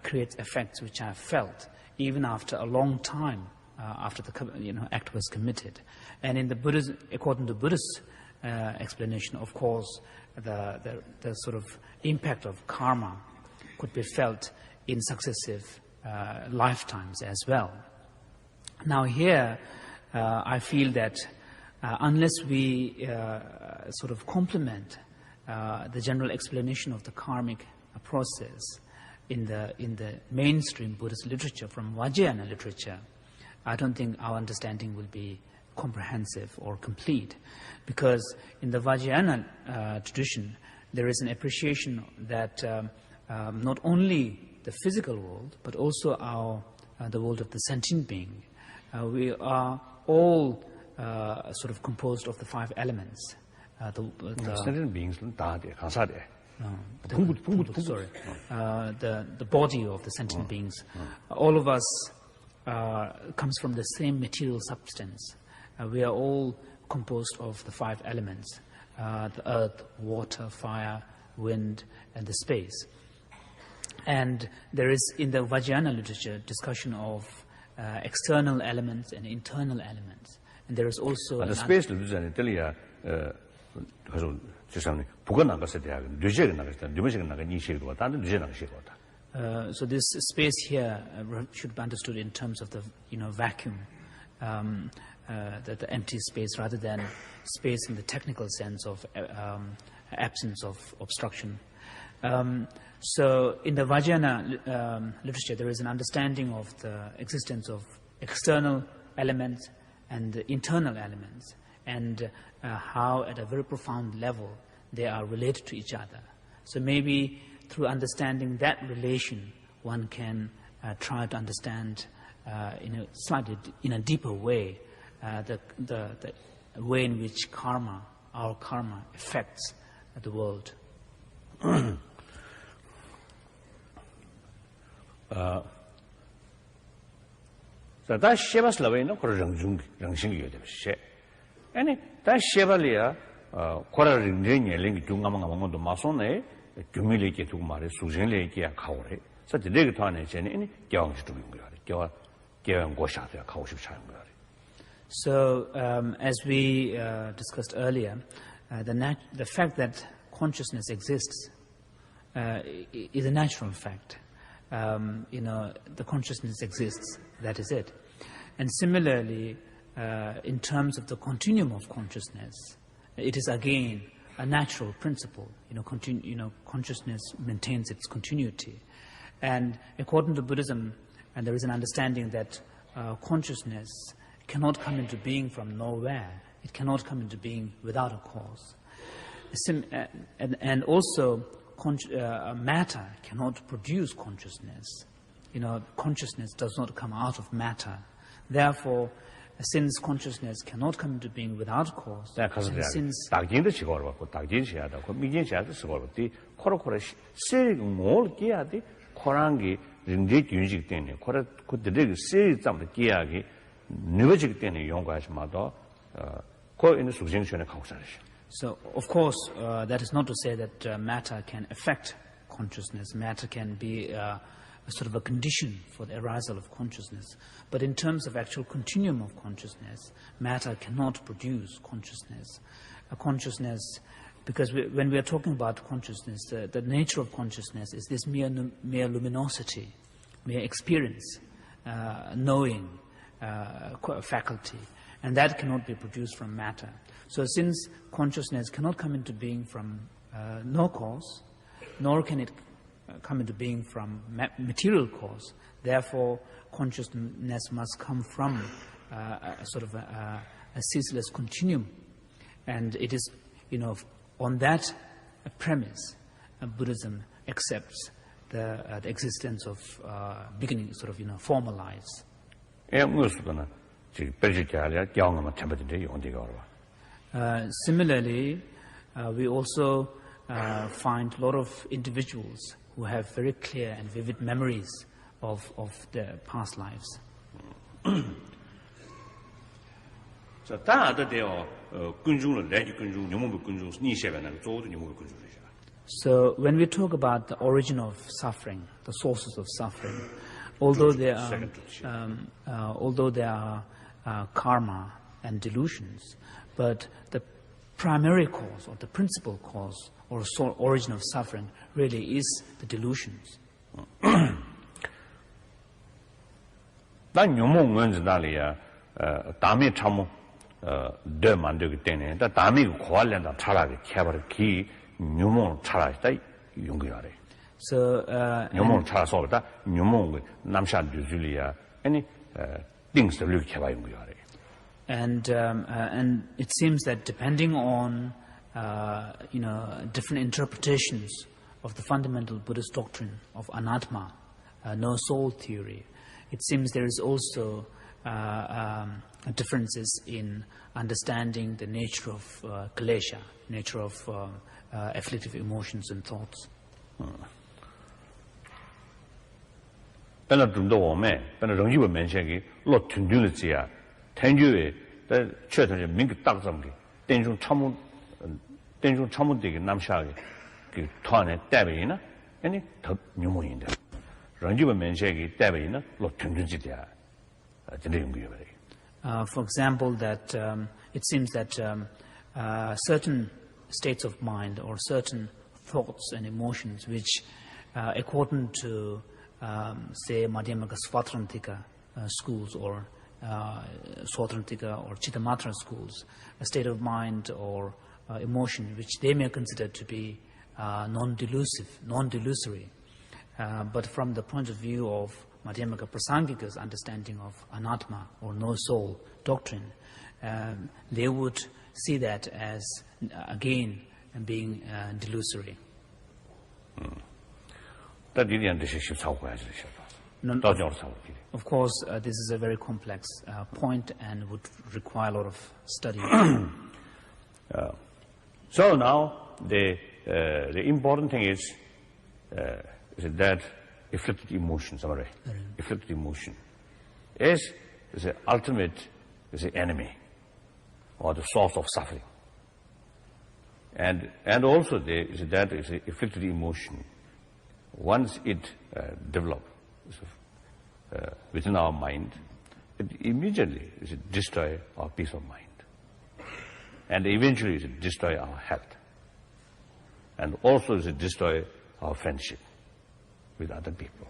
create effects which are felt even after a long time after the act was committed. And in the Buddhism, according to Buddhist explanation, of course, the sort of impact of karma could be felt in successive lifetimes as well. Now here, I feel that unless we sort of complement the general explanation of the karmic process in the mainstream Buddhist literature from Vajrayana literature, I don't think our understanding will be comprehensive or complete, because in the Vajrayana tradition there is an appreciation that not only the physical world but also the world of the sentient being, we are all sort of composed of the five elements. sentient beings the body of the sentient beings. All of us comes from the same material substance. We are all composed of the 5 elements, the earth, water, fire, wind, and the space. And there is, in the Vajrayana literature, discussion of external elements and internal elements. And there is also... the space literature, tell you, so this space here should be understood in terms of the vacuum, the empty space, rather than space in the technical sense of absence of obstruction. So in the Vajrayana literature, there is an understanding of the existence of external elements and the internal elements, and how at a very profound level they are related to each other. So maybe through understanding that relation, one can try to understand in a deeper way the way in which our karma affects the world. So that Shevas Lavino for Rangsing and that Shevalia, Kora Ring, Tungamang to Masone, Cumulate to Mari, Susan Lake, Kaure, such a big tonnage and any young to Gosha, So, as we discussed earlier, the fact that consciousness exists is a natural fact. The consciousness exists, that is it. And similarly, in terms of the continuum of consciousness, it is again a natural principle. Consciousness maintains its continuity. And according to Buddhism, and there is an understanding that consciousness cannot come into being from nowhere. It cannot come into being without a cause. And also, matter cannot produce consciousness. Consciousness does not come out of matter. Therefore, since consciousness cannot come into being without cause, and since so, of course, that is not to say that matter can affect consciousness. Matter can be a sort of a condition for the arisal of consciousness. But in terms of actual continuum of consciousness, matter cannot produce consciousness. Because when we are talking about consciousness, the nature of consciousness is this mere luminosity, mere experience, knowing faculty. And that cannot be produced from matter. So since consciousness cannot come into being from no cause, nor can it come into being from material cause, therefore consciousness must come from a sort of a ceaseless continuum. And it is, on that premise, Buddhism accepts the existence of beginning, sort of, former lives. Similarly, we also find a lot of individuals who have very clear and vivid memories of their past lives. So when we talk about the origin of suffering, the sources of suffering, although there are karma and delusions, but the primary cause or the principal cause or origin of suffering really is the delusions. So, and it seems that depending on different interpretations of the fundamental Buddhist doctrine of anatma, no soul theory, it seems there is also differences in understanding the nature of klesha, nature of afflictive emotions and thoughts. Pena Dumdo Wome, Pena Rangiba Menshaki, Lot Tundulizia, Tanjue, the church of Mink Takzamki, Tenjun Chamudi, Namshagi, Tone, Tabina, any Numo in there. Rangiba Menshaki, Tabina, Lot Tunduzia, for example, that it seems that certain states of mind or certain thoughts and emotions which, according to, say, Madhyamaka Swatrantika schools or Swatrantika or Chittamatra schools, a state of mind or emotion which they may consider to be non-delusory. But from the point of view of Madhyamaka Prasangika's understanding of anatma or no soul doctrine, they would see that as again being delusory. Of course, this is a very complex point and would require a lot of study. So now the important thing is that afflicted emotion, afflicted emotion is the ultimate enemy or the source of suffering. And also that is the afflicted emotion. Once it develops within our mind, it immediately destroys our peace of mind. And eventually it destroys our health. And also it destroys our friendship with other people.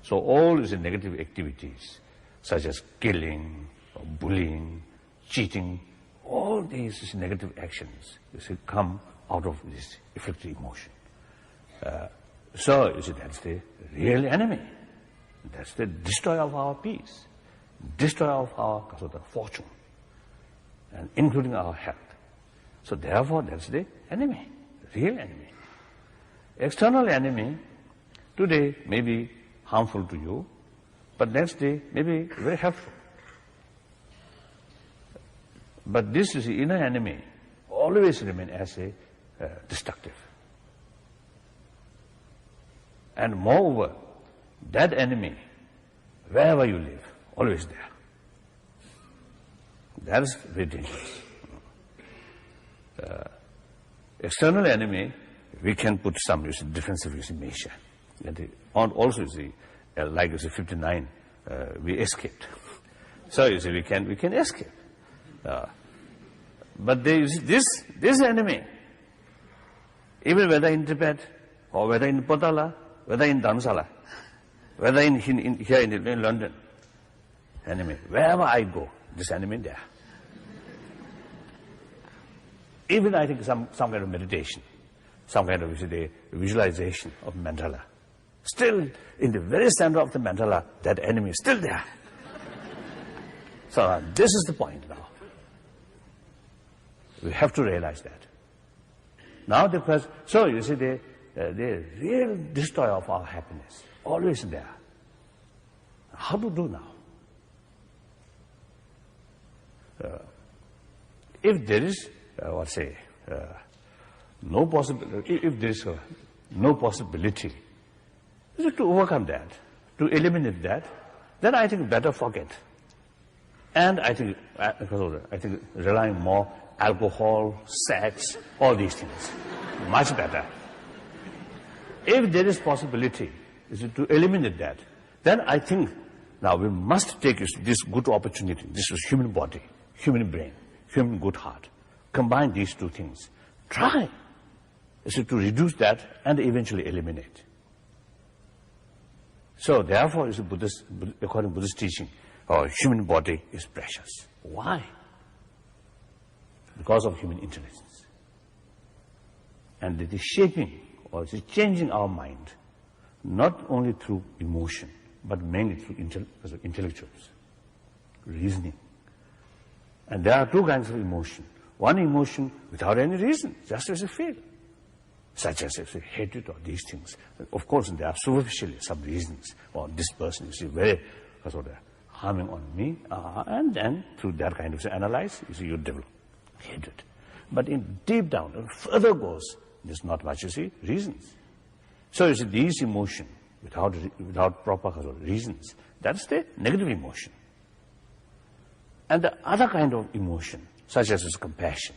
So all the negative activities, such as killing, or bullying, cheating, all these negative actions come out of this afflicted emotion. So that's the real enemy. That's the destroyer of our peace, destroyer of our fortune, and including our health. So therefore, that's the enemy, real enemy. External enemy today may be harmful to you, but next day may be very helpful. But this is the inner enemy, always remain as a destructive. And moreover, that enemy, wherever you live, always there. That is very dangerous. External enemy, we can put some defensive measure. And also, like 59, we escaped. So we can escape. But there is this enemy, even whether in Tibet or whether in Potala, whether in Dharamsala, whether here in London, enemy. Wherever I go, this enemy there. Even I think some kind of meditation, some kind of visualization of mandala. Still, in the very center of the mandala, that enemy is still there. So this is the point now. We have to realize that. Now the question, so you see the real destroyer of our happiness, always there. How to do now? If there is, no possibility, if there is no possibility to overcome that, to eliminate that, then I think better forget. And I think relying more alcohol, sex, all these things, much better. If there is possibility to eliminate that, then I think now we must take this good opportunity. This is human body, human brain, human good heart. Combine these two things. Try to reduce that and eventually eliminate. So therefore, according to Buddhist teaching, our human body is precious. Why? Because of human intelligence. And it is shaping or it is changing our mind, not only through emotion, but mainly through intellectuals, reasoning. And there are two kinds of emotion. One emotion without any reason, just as a feel, such as hatred or these things. Of course, there are superficially some reasons. Or this person is very harming on me, and then through that kind of analyze, you develop hatred. But in deep down, further goes, there's not much, reasons. So these emotions, without proper reasons. That's the negative emotion. And the other kind of emotion, such as compassion,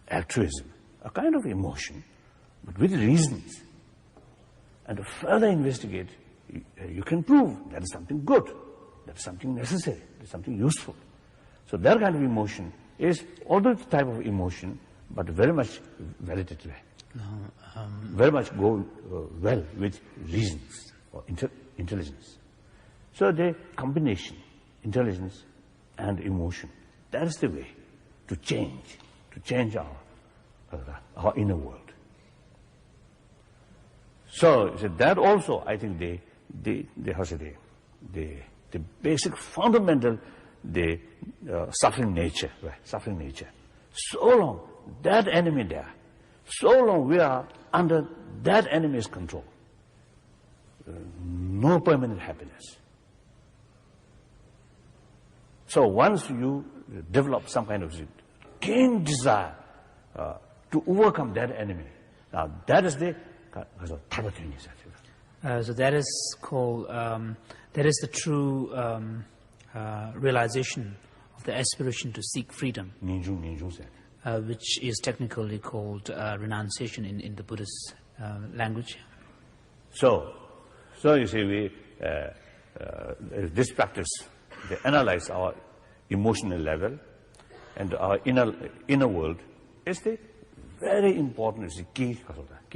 altruism, a kind of emotion, but with reasons. And to further investigate, you can prove that is something good, that is something necessary, that is something useful. So that kind of emotion is other type of emotion, but very much validated. Very much go well with reasons or intelligence. So the combination, intelligence and emotion, that is the way to change our inner world. So that also, I think, the basic fundamental, the suffering nature, right? Suffering nature. So long that enemy there, so long we are under that enemy's control, no permanent happiness. So once you develop some kind of keen desire to overcome that enemy, now that is the so that is called, that is the true realization of the aspiration to seek freedom, which is technically called renunciation in the Buddhist language. So you see, this practice, they analyze our emotional level and our inner world is the very important, is the key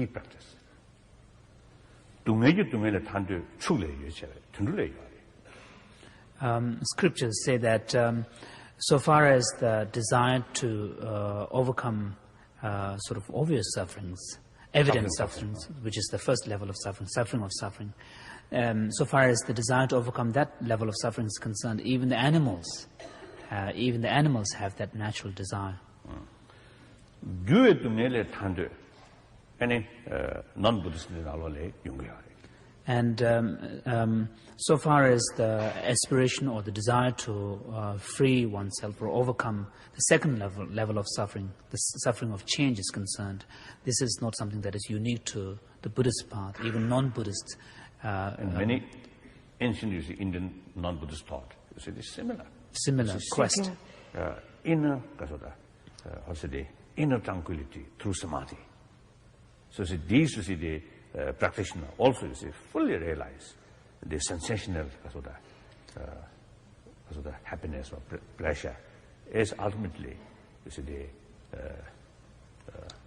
practice. Scriptures say that so far as the desire to overcome sort of obvious sufferings, evident sufferings, which is the first level of suffering, suffering, so far as the desire to overcome that level of suffering is concerned, even the animals have that natural desire. And so far as the aspiration or the desire to free oneself or overcome the second level of suffering, the suffering of change is concerned, this is not something that is unique to the Buddhist path. Even non-Buddhists and many ancient, you see, Indian non-Buddhist thought, you see, it's similar. Similar quest. Inner tranquility through samadhi. So see, these, you see, the practitioner also, you see, fully realize the sensational happiness or pleasure is ultimately, you see, the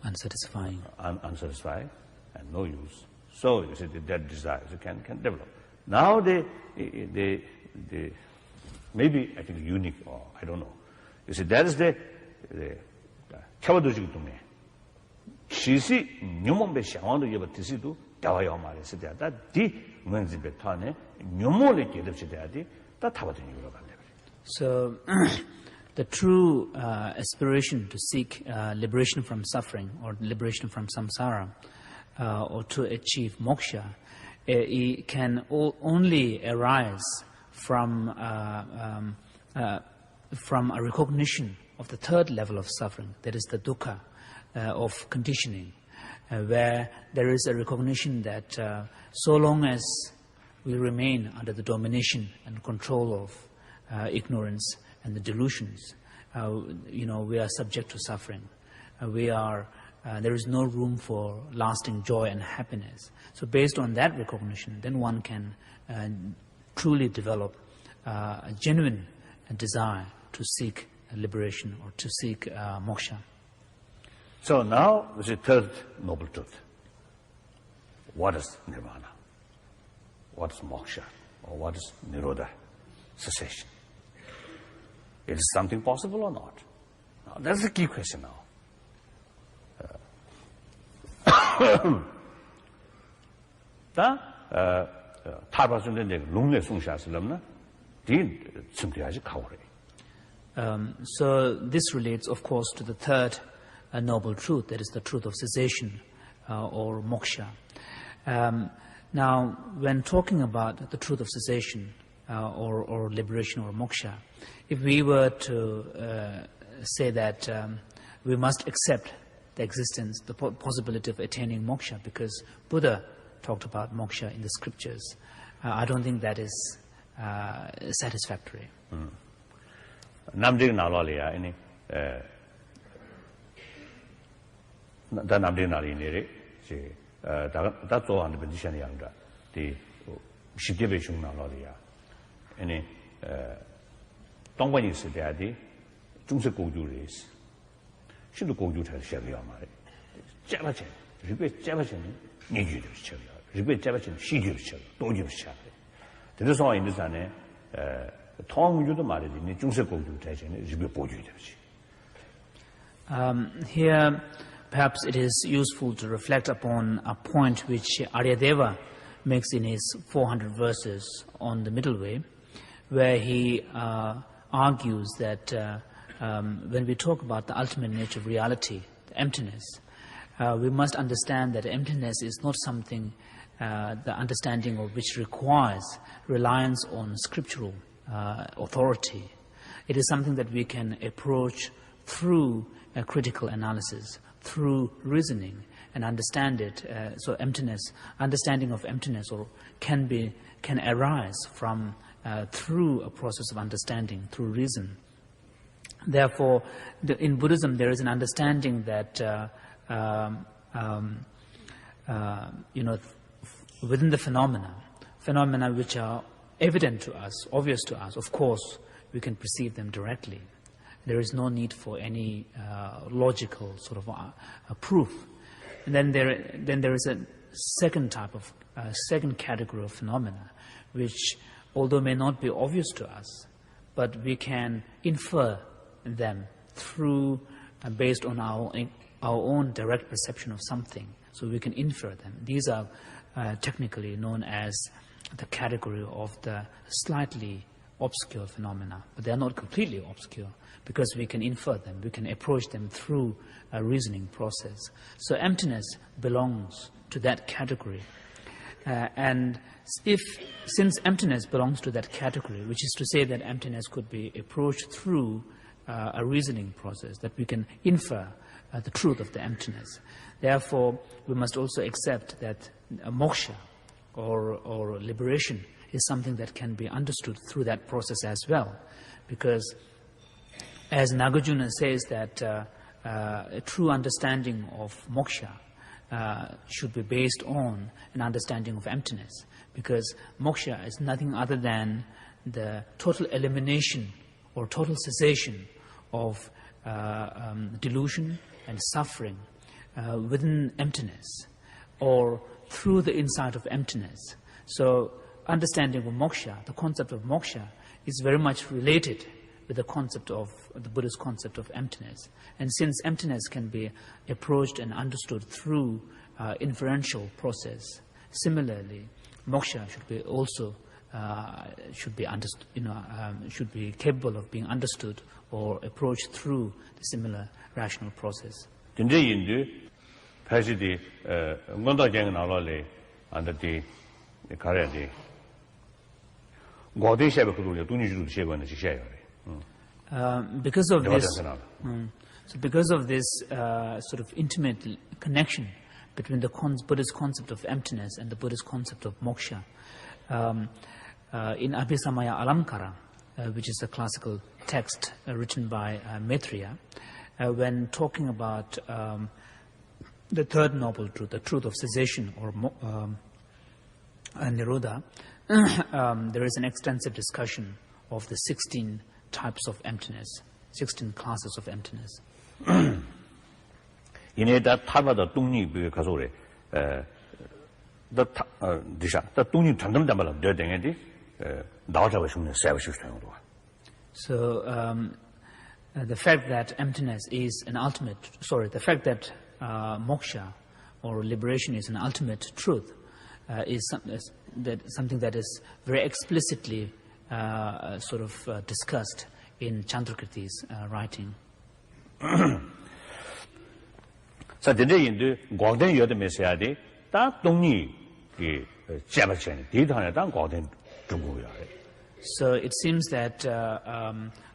unsatisfying and no use. So you see, that desire can develop. Now they maybe, I think, unique, or I don't know. You see, that is the Kyawadoji Tume. Shisi Nyumombe Shawando Yaba Tisidu, Dawaya Mare Siddhata, Di Munzibe Tane, Nyumole Kedab Siddhati, that Tawatin Yuga. So the true aspiration to seek liberation from suffering or liberation from samsara or to achieve moksha, it can only arise from a recognition of the third level of suffering, that is the dukkha of conditioning, where there is a recognition that so long as we remain under the domination and control of ignorance and the delusions, we are subject to suffering. There is no room for lasting joy and happiness. So based on that recognition, then one can truly develop a genuine desire to seek liberation or to seek moksha. So now, the third noble truth. What is nirvana? What is moksha? Or what is nirodha? Cessation. Is something possible or not? Now, that's the key question now. So this relates, of course, to the third noble truth, that is the truth of cessation or moksha. Now, when talking about the truth of cessation or liberation or moksha, if we were to say that we must accept the existence, the possibility of attaining moksha, because Buddha talked about moksha in the scriptures. I don't think that is satisfactory. 남들 나라리야 아니 다 남들 나리네 지 다 좋아하는 분이시는 양다 디 10대 중 나라리야 아니 동반이 있을 때야디 중세 공주를 있어 신도 공주 잘 시작이야 말이야 짜바체 리베 짜바체 니주도 시작이야 리베 짜바체 시주도 시작 도주도 시작 그래서 상황 있는 산에 통주도 말이지 니 중세 공주 대신에 리베 보주도 되지 Here perhaps it is useful to reflect upon a point which Aryadeva makes in his 400 verses on the middle way, where he argues that when we talk about the ultimate nature of reality, the emptiness, we must understand that emptiness is not something, the understanding of which requires reliance on scriptural authority. It is something that we can approach through a critical analysis, through reasoning, and understand it. So emptiness, understanding of emptiness can arise from through a process of understanding, through reason. Therefore, in Buddhism, there is an understanding that within the phenomena which are evident to us, obvious to us, of course, we can perceive them directly. There is no need for any logical sort of proof. And then there is a second type of second category of phenomena, which, although may not be obvious to us, but we can infer them through, based on our own direct perception of something. So we can infer them. These are technically known as the category of the slightly obscure phenomena, but they are not completely obscure because we can infer them, we can approach them through a reasoning process. So emptiness belongs to that category. And since emptiness belongs to that category, which is to say that emptiness could be approached through a reasoning process, that we can infer the truth of the emptiness. Therefore, we must also accept that moksha or liberation is something that can be understood through that process as well. Because as Nagarjuna says that a true understanding of moksha should be based on an understanding of emptiness. Because moksha is nothing other than the total elimination or total cessation of delusion and suffering within emptiness or through the insight of emptiness. So understanding of moksha, the concept of moksha, is very much related with the concept of the Buddhist concept of emptiness. And since emptiness can be approached and understood through inferential process, similarly, moksha should be also should be capable of being understood or approached through the similar rational process. Because of this sort of intimate connection between the Buddhist concept of emptiness and the Buddhist concept of moksha, in Abhisamaya Alamkara, which is a classical text written by Maitreya, when talking about the third noble truth, the truth of cessation or nirodha, there is an extensive discussion of the 16 types of emptiness, 16 classes of emptiness. So the fact that emptiness is an ultimate, the fact that moksha or liberation is an ultimate truth is something that is very explicitly discussed in Chandrakirti's writing. So it seems that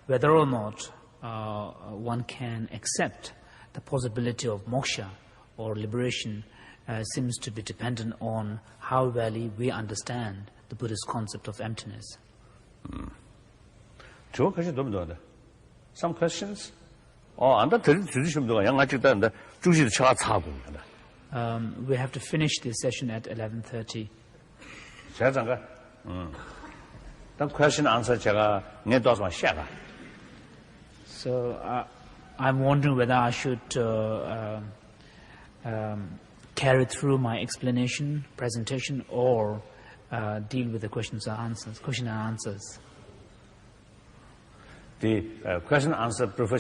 whether or not one can accept the possibility of moksha or liberation seems to be dependent on how well we understand the Buddhist concept of emptiness. Some questions? We have to finish this session at 11:30. That question answer So I'm wondering whether I should carry through my explanation, presentation, or deal with the question and answers. The question answer prefer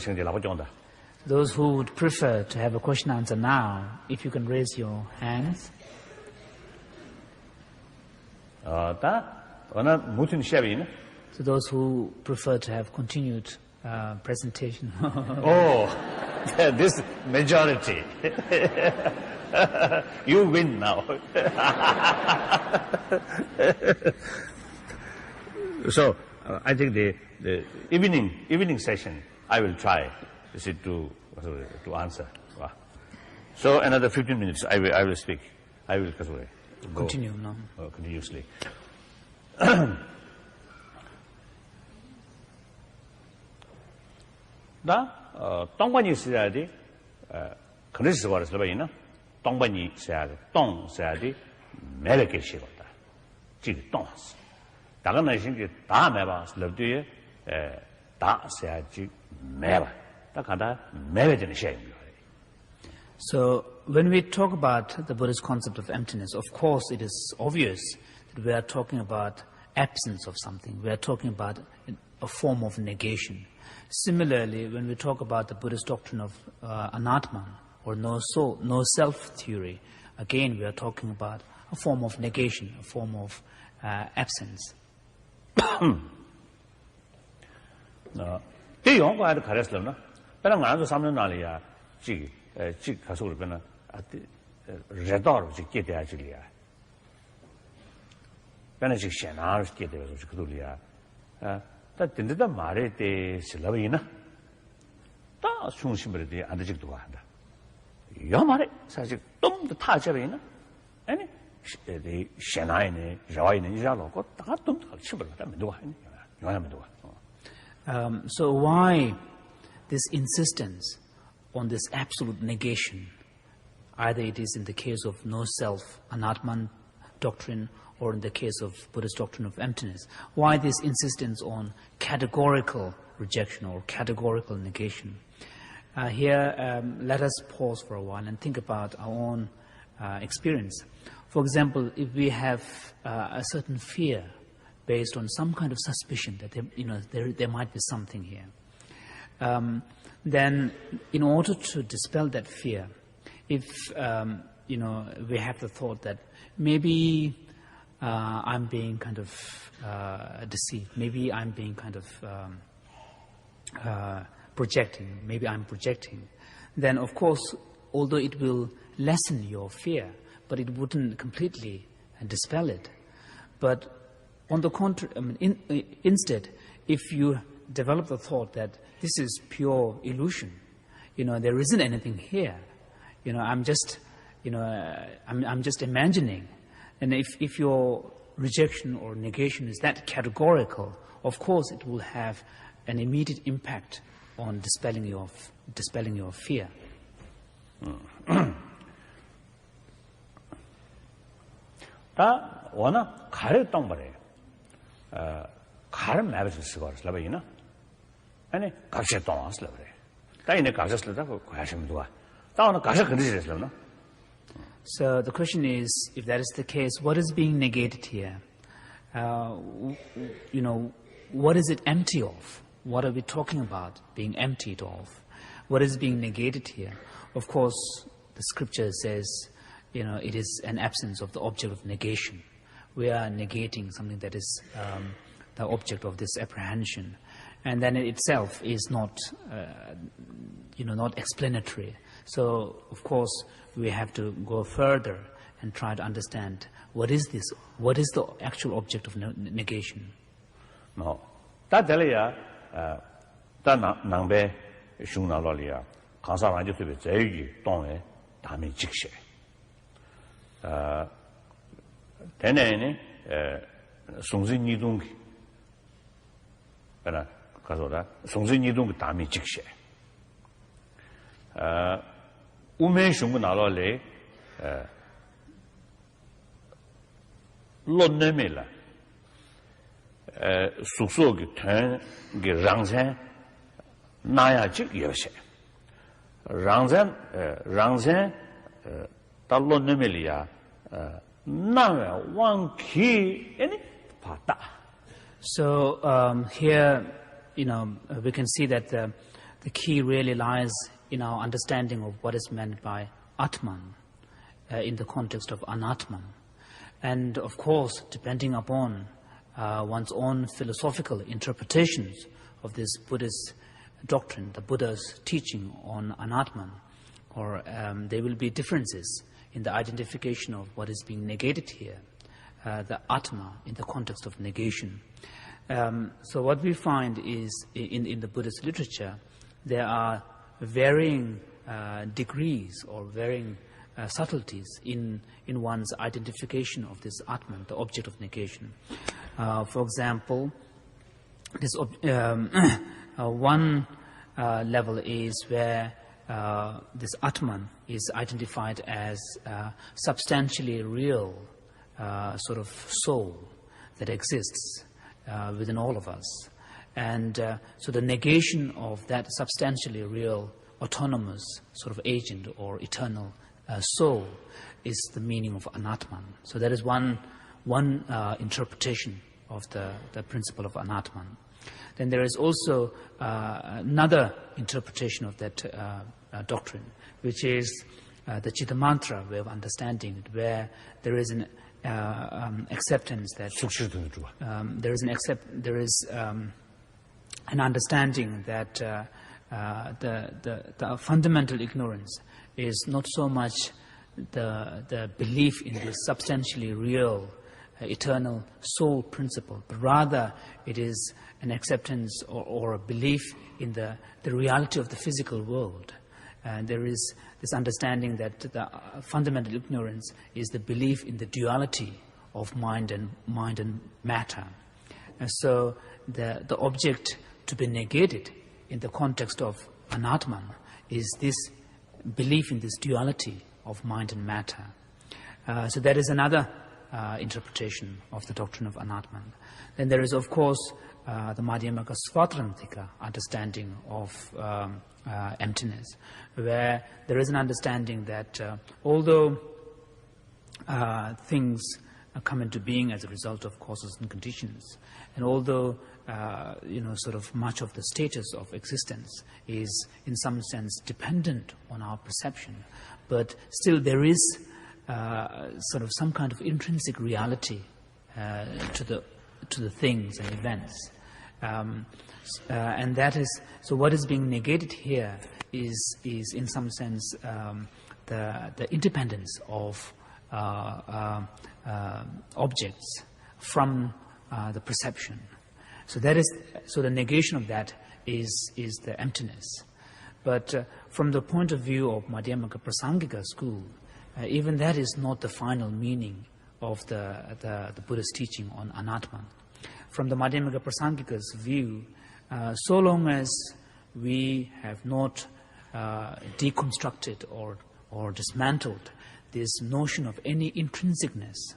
Those who would prefer to have a question answer now, if you can raise your hands. So those who prefer to have continued presentation. Oh, this majority. You win now. So I think the evening session I will try to answer. So another 15 minutes I will speak. I will Continue now. Continuously. 나 똥반이 있어야 돼. 그래서 말해서 봐이나. 똥반이 있어야 돼. 똥 있어야 돼. 매력이 시거다. 지금 똥스. 다른 신기 다 매봐. 슬럽도에 다 있어야지 매봐. 다 간다 매해지는 시행이야. So when we talk about the Buddhist concept of emptiness, of course it is obvious that we are talking about absence of something. We are talking about a form of negation. Similarly, when we talk about the Buddhist doctrine of anatman, or no soul, no self theory, again we are talking about a form of negation, a form of absence. 이 연구하러 가렸을나? 그냥 안도 3년 날이야. 지 가서 그러면 레더로 지게 돼야지리야. 그냥 지 시나로 지게 돼서 그들이야. 다 된다 말에 대 실라비나. 다 중심으로 돼 안되지도 한다. 요 말에 사실 좀더 타져버리나? 아니 시나이네 저이네 이라고 다 좀더 치버다 누가 하니? 요하면 누가. So why this insistence on this absolute negation, either it is in the case of no self, anatman doctrine, or in the case of Buddhist doctrine of emptiness? Why this insistence on categorical rejection or categorical negation? Here, let us pause for a while and think about our own experience. For example, if we have a certain fear based on some kind of suspicion that there might be something here, then in order to dispel that fear, if we have the thought that maybe I'm being kind of deceived, maybe I'm being kind of projecting, maybe I'm projecting, then of course, although it will lessen your fear, but it wouldn't completely dispel it. But on the contrary, instead, if you develop the thought that this is pure illusion, there isn't anything here, I'm just imagining, and if your rejection or negation is that categorical, of course it will have an immediate impact on dispelling your fear. 다 워낙 가를 똥벌해. 가를 매버서 쓰고 슬라베이나. 아니 가시 똥 슬라베. 다이네 가시 슬라고 과시면 누가. 다오는 가시 근디지 슬라나. So the question is, if that is the case, what is being negated here? What is it empty of? What are we talking about being emptied of? What is being negated here? Of course, the scripture says, it is an absence of the object of negation. We are negating something that is the object of this apprehension. And then it itself is not, not explanatory. So, of course, we have to go further and try to understand what is this? What is the actual object of negation? No. 다 될이야. 다 낭배 슝나로리야. 강사랑 이제 되게 제기 동에 담이 직시. Then, Songzi Nidung, Kazoda, Songzi Nidung Dami Jikshe. Ume Shungunalole, Lonemela, Susog Turn, Rangzan, Naya Jik Yoshe. Rangzan, Talonemelia, Naya, one key, any pata. So here, we can see that the key really lies in our understanding of what is meant by Atman in the context of Anatman. And of course, depending upon one's own philosophical interpretations of this Buddhist doctrine, the Buddha's teaching on Anatman, or there will be differences in the identification of what is being negated here, the Atma in the context of negation. So what we find is in the Buddhist literature, there are varying degrees or varying subtleties in one's identification of this Atman, the object of negation. For example, this one level is where this Atman is identified as substantially real sort of soul that exists within all of us. And so the negation of that substantially real autonomous sort of agent or eternal soul is the meaning of Anatman. So that is one interpretation of the principle of Anatman. Then there is also another interpretation of that doctrine, which is the Chittamantra way of understanding it, where there is an acceptance that there is an understanding that the fundamental ignorance is not so much the belief in the substantially real eternal soul principle, but rather it is an acceptance or a belief in the reality of the physical world. And there is this understanding that the fundamental ignorance is the belief in the duality of mind and matter. And so the object to be negated in the context of Anatman is this belief in this duality of mind and matter. So that is another interpretation of the doctrine of Anatman. Then there is, of course, the Madhyamaka Svatrantika understanding of emptiness, where there is an understanding that although things come into being as a result of causes and conditions, and although sort of much of the status of existence is in some sense dependent on our perception, but still there is sort of some kind of intrinsic reality to the things and events. And that is, so what is being negated here is in some sense the independence of objects from the perception. So that is, so the negation of that is the emptiness. But from the point of view of Madhyamaka Prasangika school, even that is not the final meaning of the Buddha's teaching on Anatman. From the Madhyamaka Prasangika's view, so long as we have not deconstructed or dismantled this notion of any intrinsicness,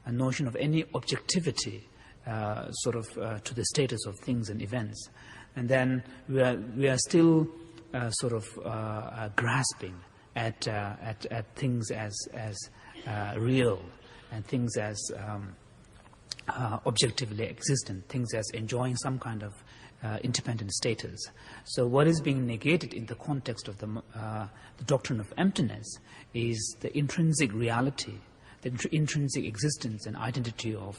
a notion of any objectivity to the status of things and events, and then we are still grasping at things as real and things as objectively existent, things as enjoying some kind of independent status. So what is being negated in the context of the doctrine of emptiness is the intrinsic reality, the intrinsic existence and identity of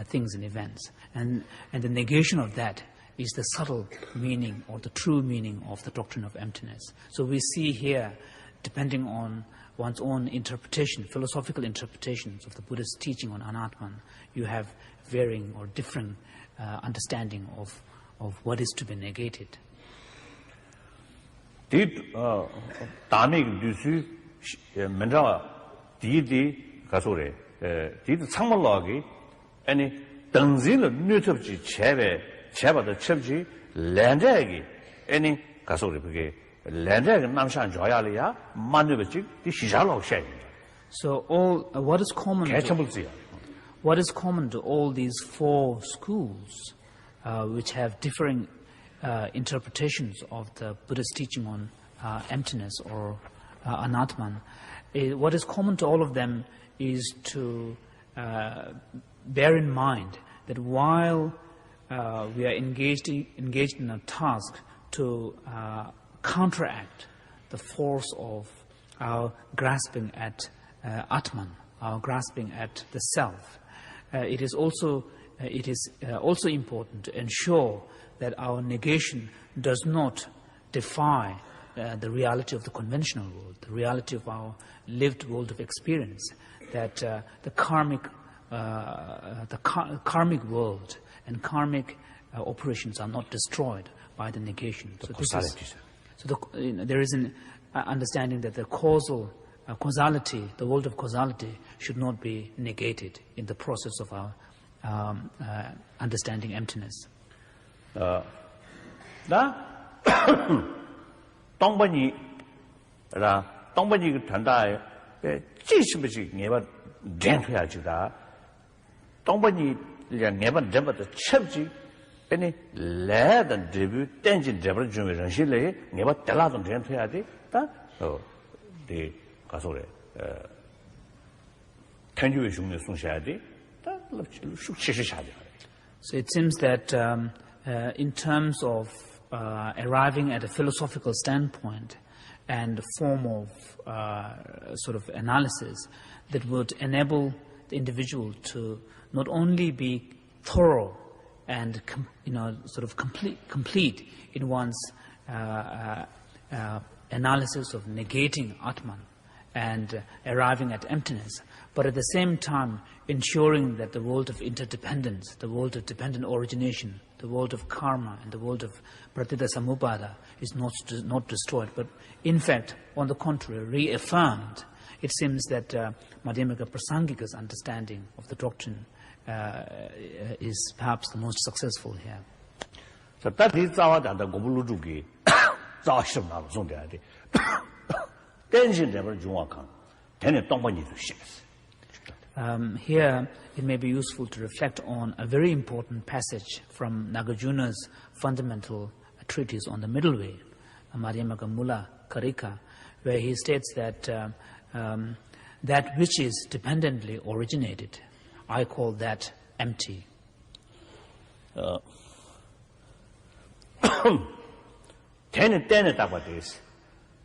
things and events. And the negation of that is the subtle meaning or the true meaning of the doctrine of emptiness. So we see here, depending on one's own interpretation, philosophical interpretations of the Buddhist teaching on Anatman, you have varying or different understanding of what is to be negated. Did Tamik Dusu Mendra Didi 가소래 디도 창물로기 아니 등진의 뉴트브지 제바의 첩지 랜저기 아니 가소래 그게 랜저가 남산 줘야리야 만들지 이 시작하고 셔. So what is common to all these four schools which have differing interpretations of the Buddha's teaching on emptiness or anatman? What is common to all of them is to bear in mind that while we are engaged in a task to counteract the force of our grasping at Atman, our grasping at the self, it is also important to ensure that our negation does not defy the reality of the conventional world, the reality of our lived world of experience, that the karmic world and karmic operations are not destroyed by the negation. There is an understanding that the causality, the world of causality, should not be negated in the process of our understanding emptiness. 동번이 단다에 지시부지 내가 젠해야지다. 동번이 내가 잡아도 첩지 아니 레던 데뷔 땡진 잡을 좀 정신에 내가 달라도 젠해야 돼. 네 가서래 편주의 중에 송셔야 돼. So it seems that in terms of arriving at a philosophical standpoint and a form of sort of analysis that would enable the individual to not only be thorough and sort of complete in one's analysis of negating Atman and arriving at emptiness, but at the same time ensuring that the world of interdependence, the world of dependent origination, the world of karma and the world of pratitya samuppada is not destroyed, but in fact, on the contrary, reaffirmed. It seems that Madhyamaka Prasangika's understanding of the doctrine is perhaps the most successful here. So that is our Gobulujugi. Here, it may be useful to reflect on a very important passage from Nagarjuna's fundamental treatise on the middle way, Madhyamaka Mula Karika, where he states that that which is dependently originated, I call that empty.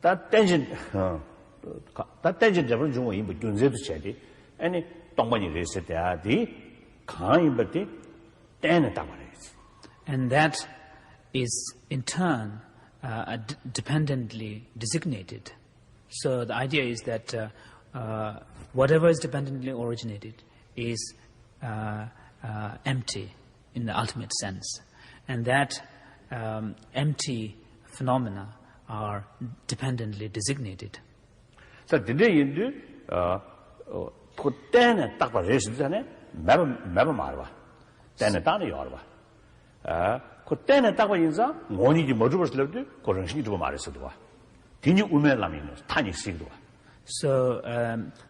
That tension 잡을 중 이거 준제도 쳐야지. 아니 동반이 레셋 돼야지. 강이버티 때는 딱 말이지. And that is in turn dependently designated. So the idea is that whatever is dependently originated is empty in the ultimate sense, and that empty phenomena are dependently designated. So today indu kutene takpa resizane meba marwa. Tene tane yorwa. Kutene takpa inza ngoni ji moju버slerde koranshi ju maresodwa. Dini umelaminos tani sigdwa. So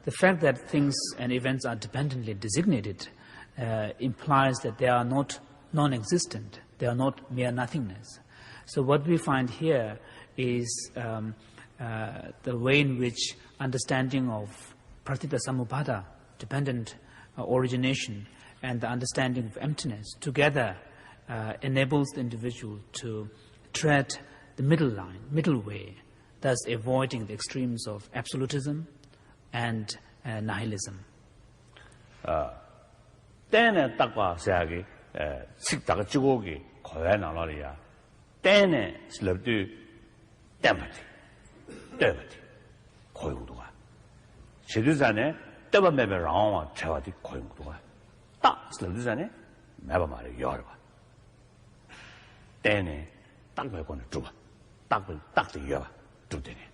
the fact that things and events are dependently designated implies that they are not non-existent. They are not mere nothingness. So what we find here is the way in which understanding of pratitya samuppada, dependent origination, and the understanding of emptiness together enables the individual to tread the middle line, middle way, thus avoiding the extremes of absolutism and nihilism. 때는 딱봐 세하기 식다가 찌고기 거야 나라리야 때는 슬럽도 땜바티 땜바티 거유도가 제주산에 땜바매매 라와 제와디 거유도가 딱 슬럽도산에 매바 말이 열어 때는 딱 배고는 좁아 딱도 열어 좁대네.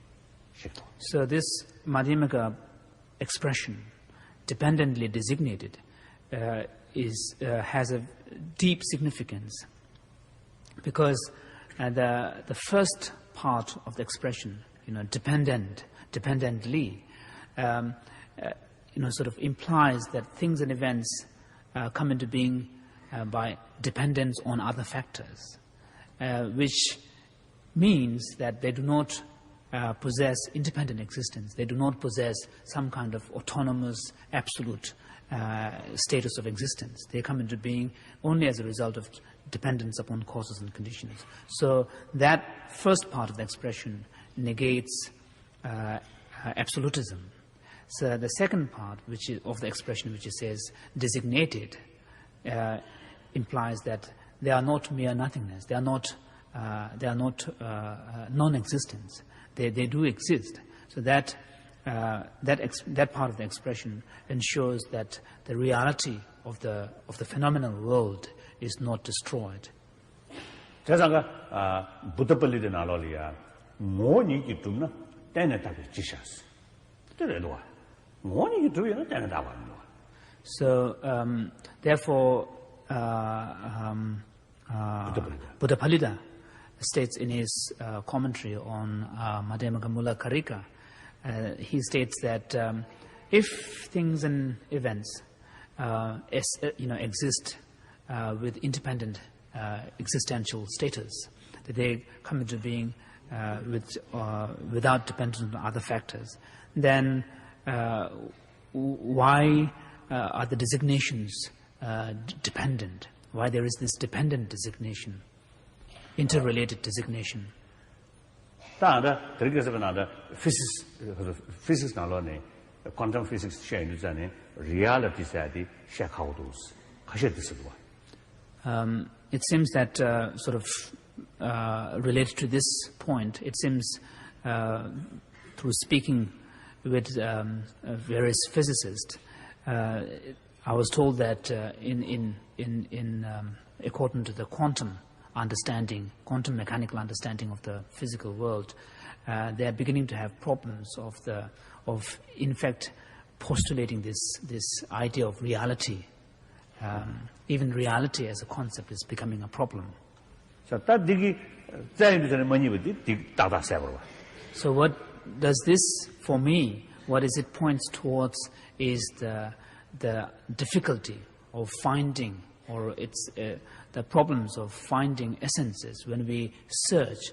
So this Madhyamaka expression dependently designated has a deep significance, because the first part of the expression, dependently, sort of implies that things and events come into being by dependence on other factors, which means that they do not possess independent existence. They do not possess some kind of autonomous, absolute status of existence. They come into being only as a result of dependence upon causes and conditions. So that first part of the expression negates absolutism. So the second part of the expression, which it says designated, implies that they are not mere nothingness. They are not non-existence. They do exist. So that part of the expression ensures that the reality of the phenomenal world is not destroyed. 자자가 부터벌리는 알로리아 뭐니 좀나 때내다고 지샤스. 때려도 뭐니 좀이나 때내다고 하는 거. So therefore Buddha Palida states in his commentary on Madhyamaka Mula Karika, he states that if things and events exist with independent existential status, that they come into being without dependence on other factors, then why are the designations dependent? Why there is this dependent designation, interrelated designation? 다다 그렇게서 나다 physics 나로네 quantum physics 쉐인잖아요. reality 사디 샤카우도스 가셔드스도. It seems that sort of related to this point, it seems through speaking with various physicists, I was told that in according to the quantum mechanical understanding of the physical world, they are beginning to have problems of in fact postulating this idea of reality. Even reality as a concept is becoming a problem. So what does this, for me, what is it points towards is the difficulty of finding, or it's the problems of finding essences when we searched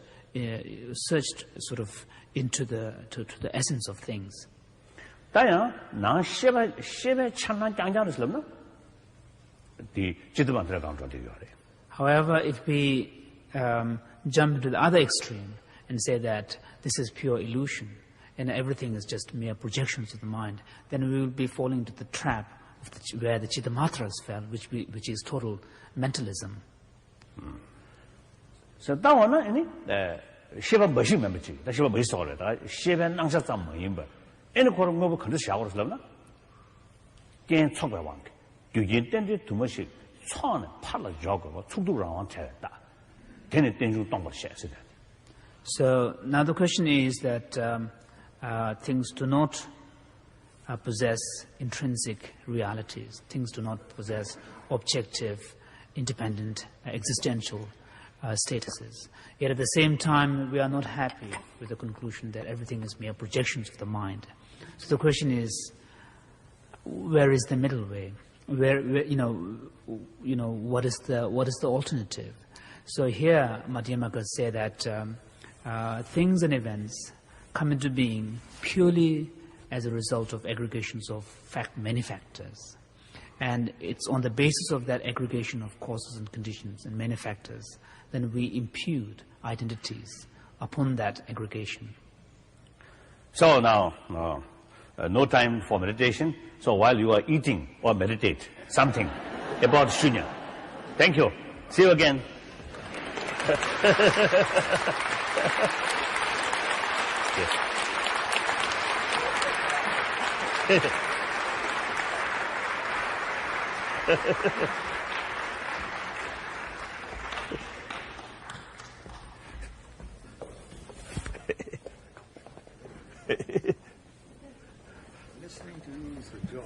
sort of into the essence of things. However, if we jump to the other extreme and say that this is pure illusion and everything is just mere projections of the mind, then we will be falling into the trap of where the Chittamatras fell, which is total mentalism. So that one, Shiva Bashi membership, the Shiva Bashi solid, Shiva Nangsha Samimba. Any quarter of country showers, Lama? Gain Chogawank. You intended to much son, Pala Jogger, Tuduran Terra. Then it didn't don't share that. So now the question is that things do not possess intrinsic realities. Things do not possess objective, independent, existential statuses. Yet at the same time, we are not happy with the conclusion that everything is mere projections of the mind. So the question is, where is the middle way? Where what is the alternative? So here, Madhyamaka say that things and events come into being purely as a result of aggregations of many factors. And it's on the basis of that aggregation of causes and conditions and many factors, then we impute identities upon that aggregation. So now, no time for meditation. So while you are eating or meditate something about Shunya. Thank you. See you again. Listening to you is a joy.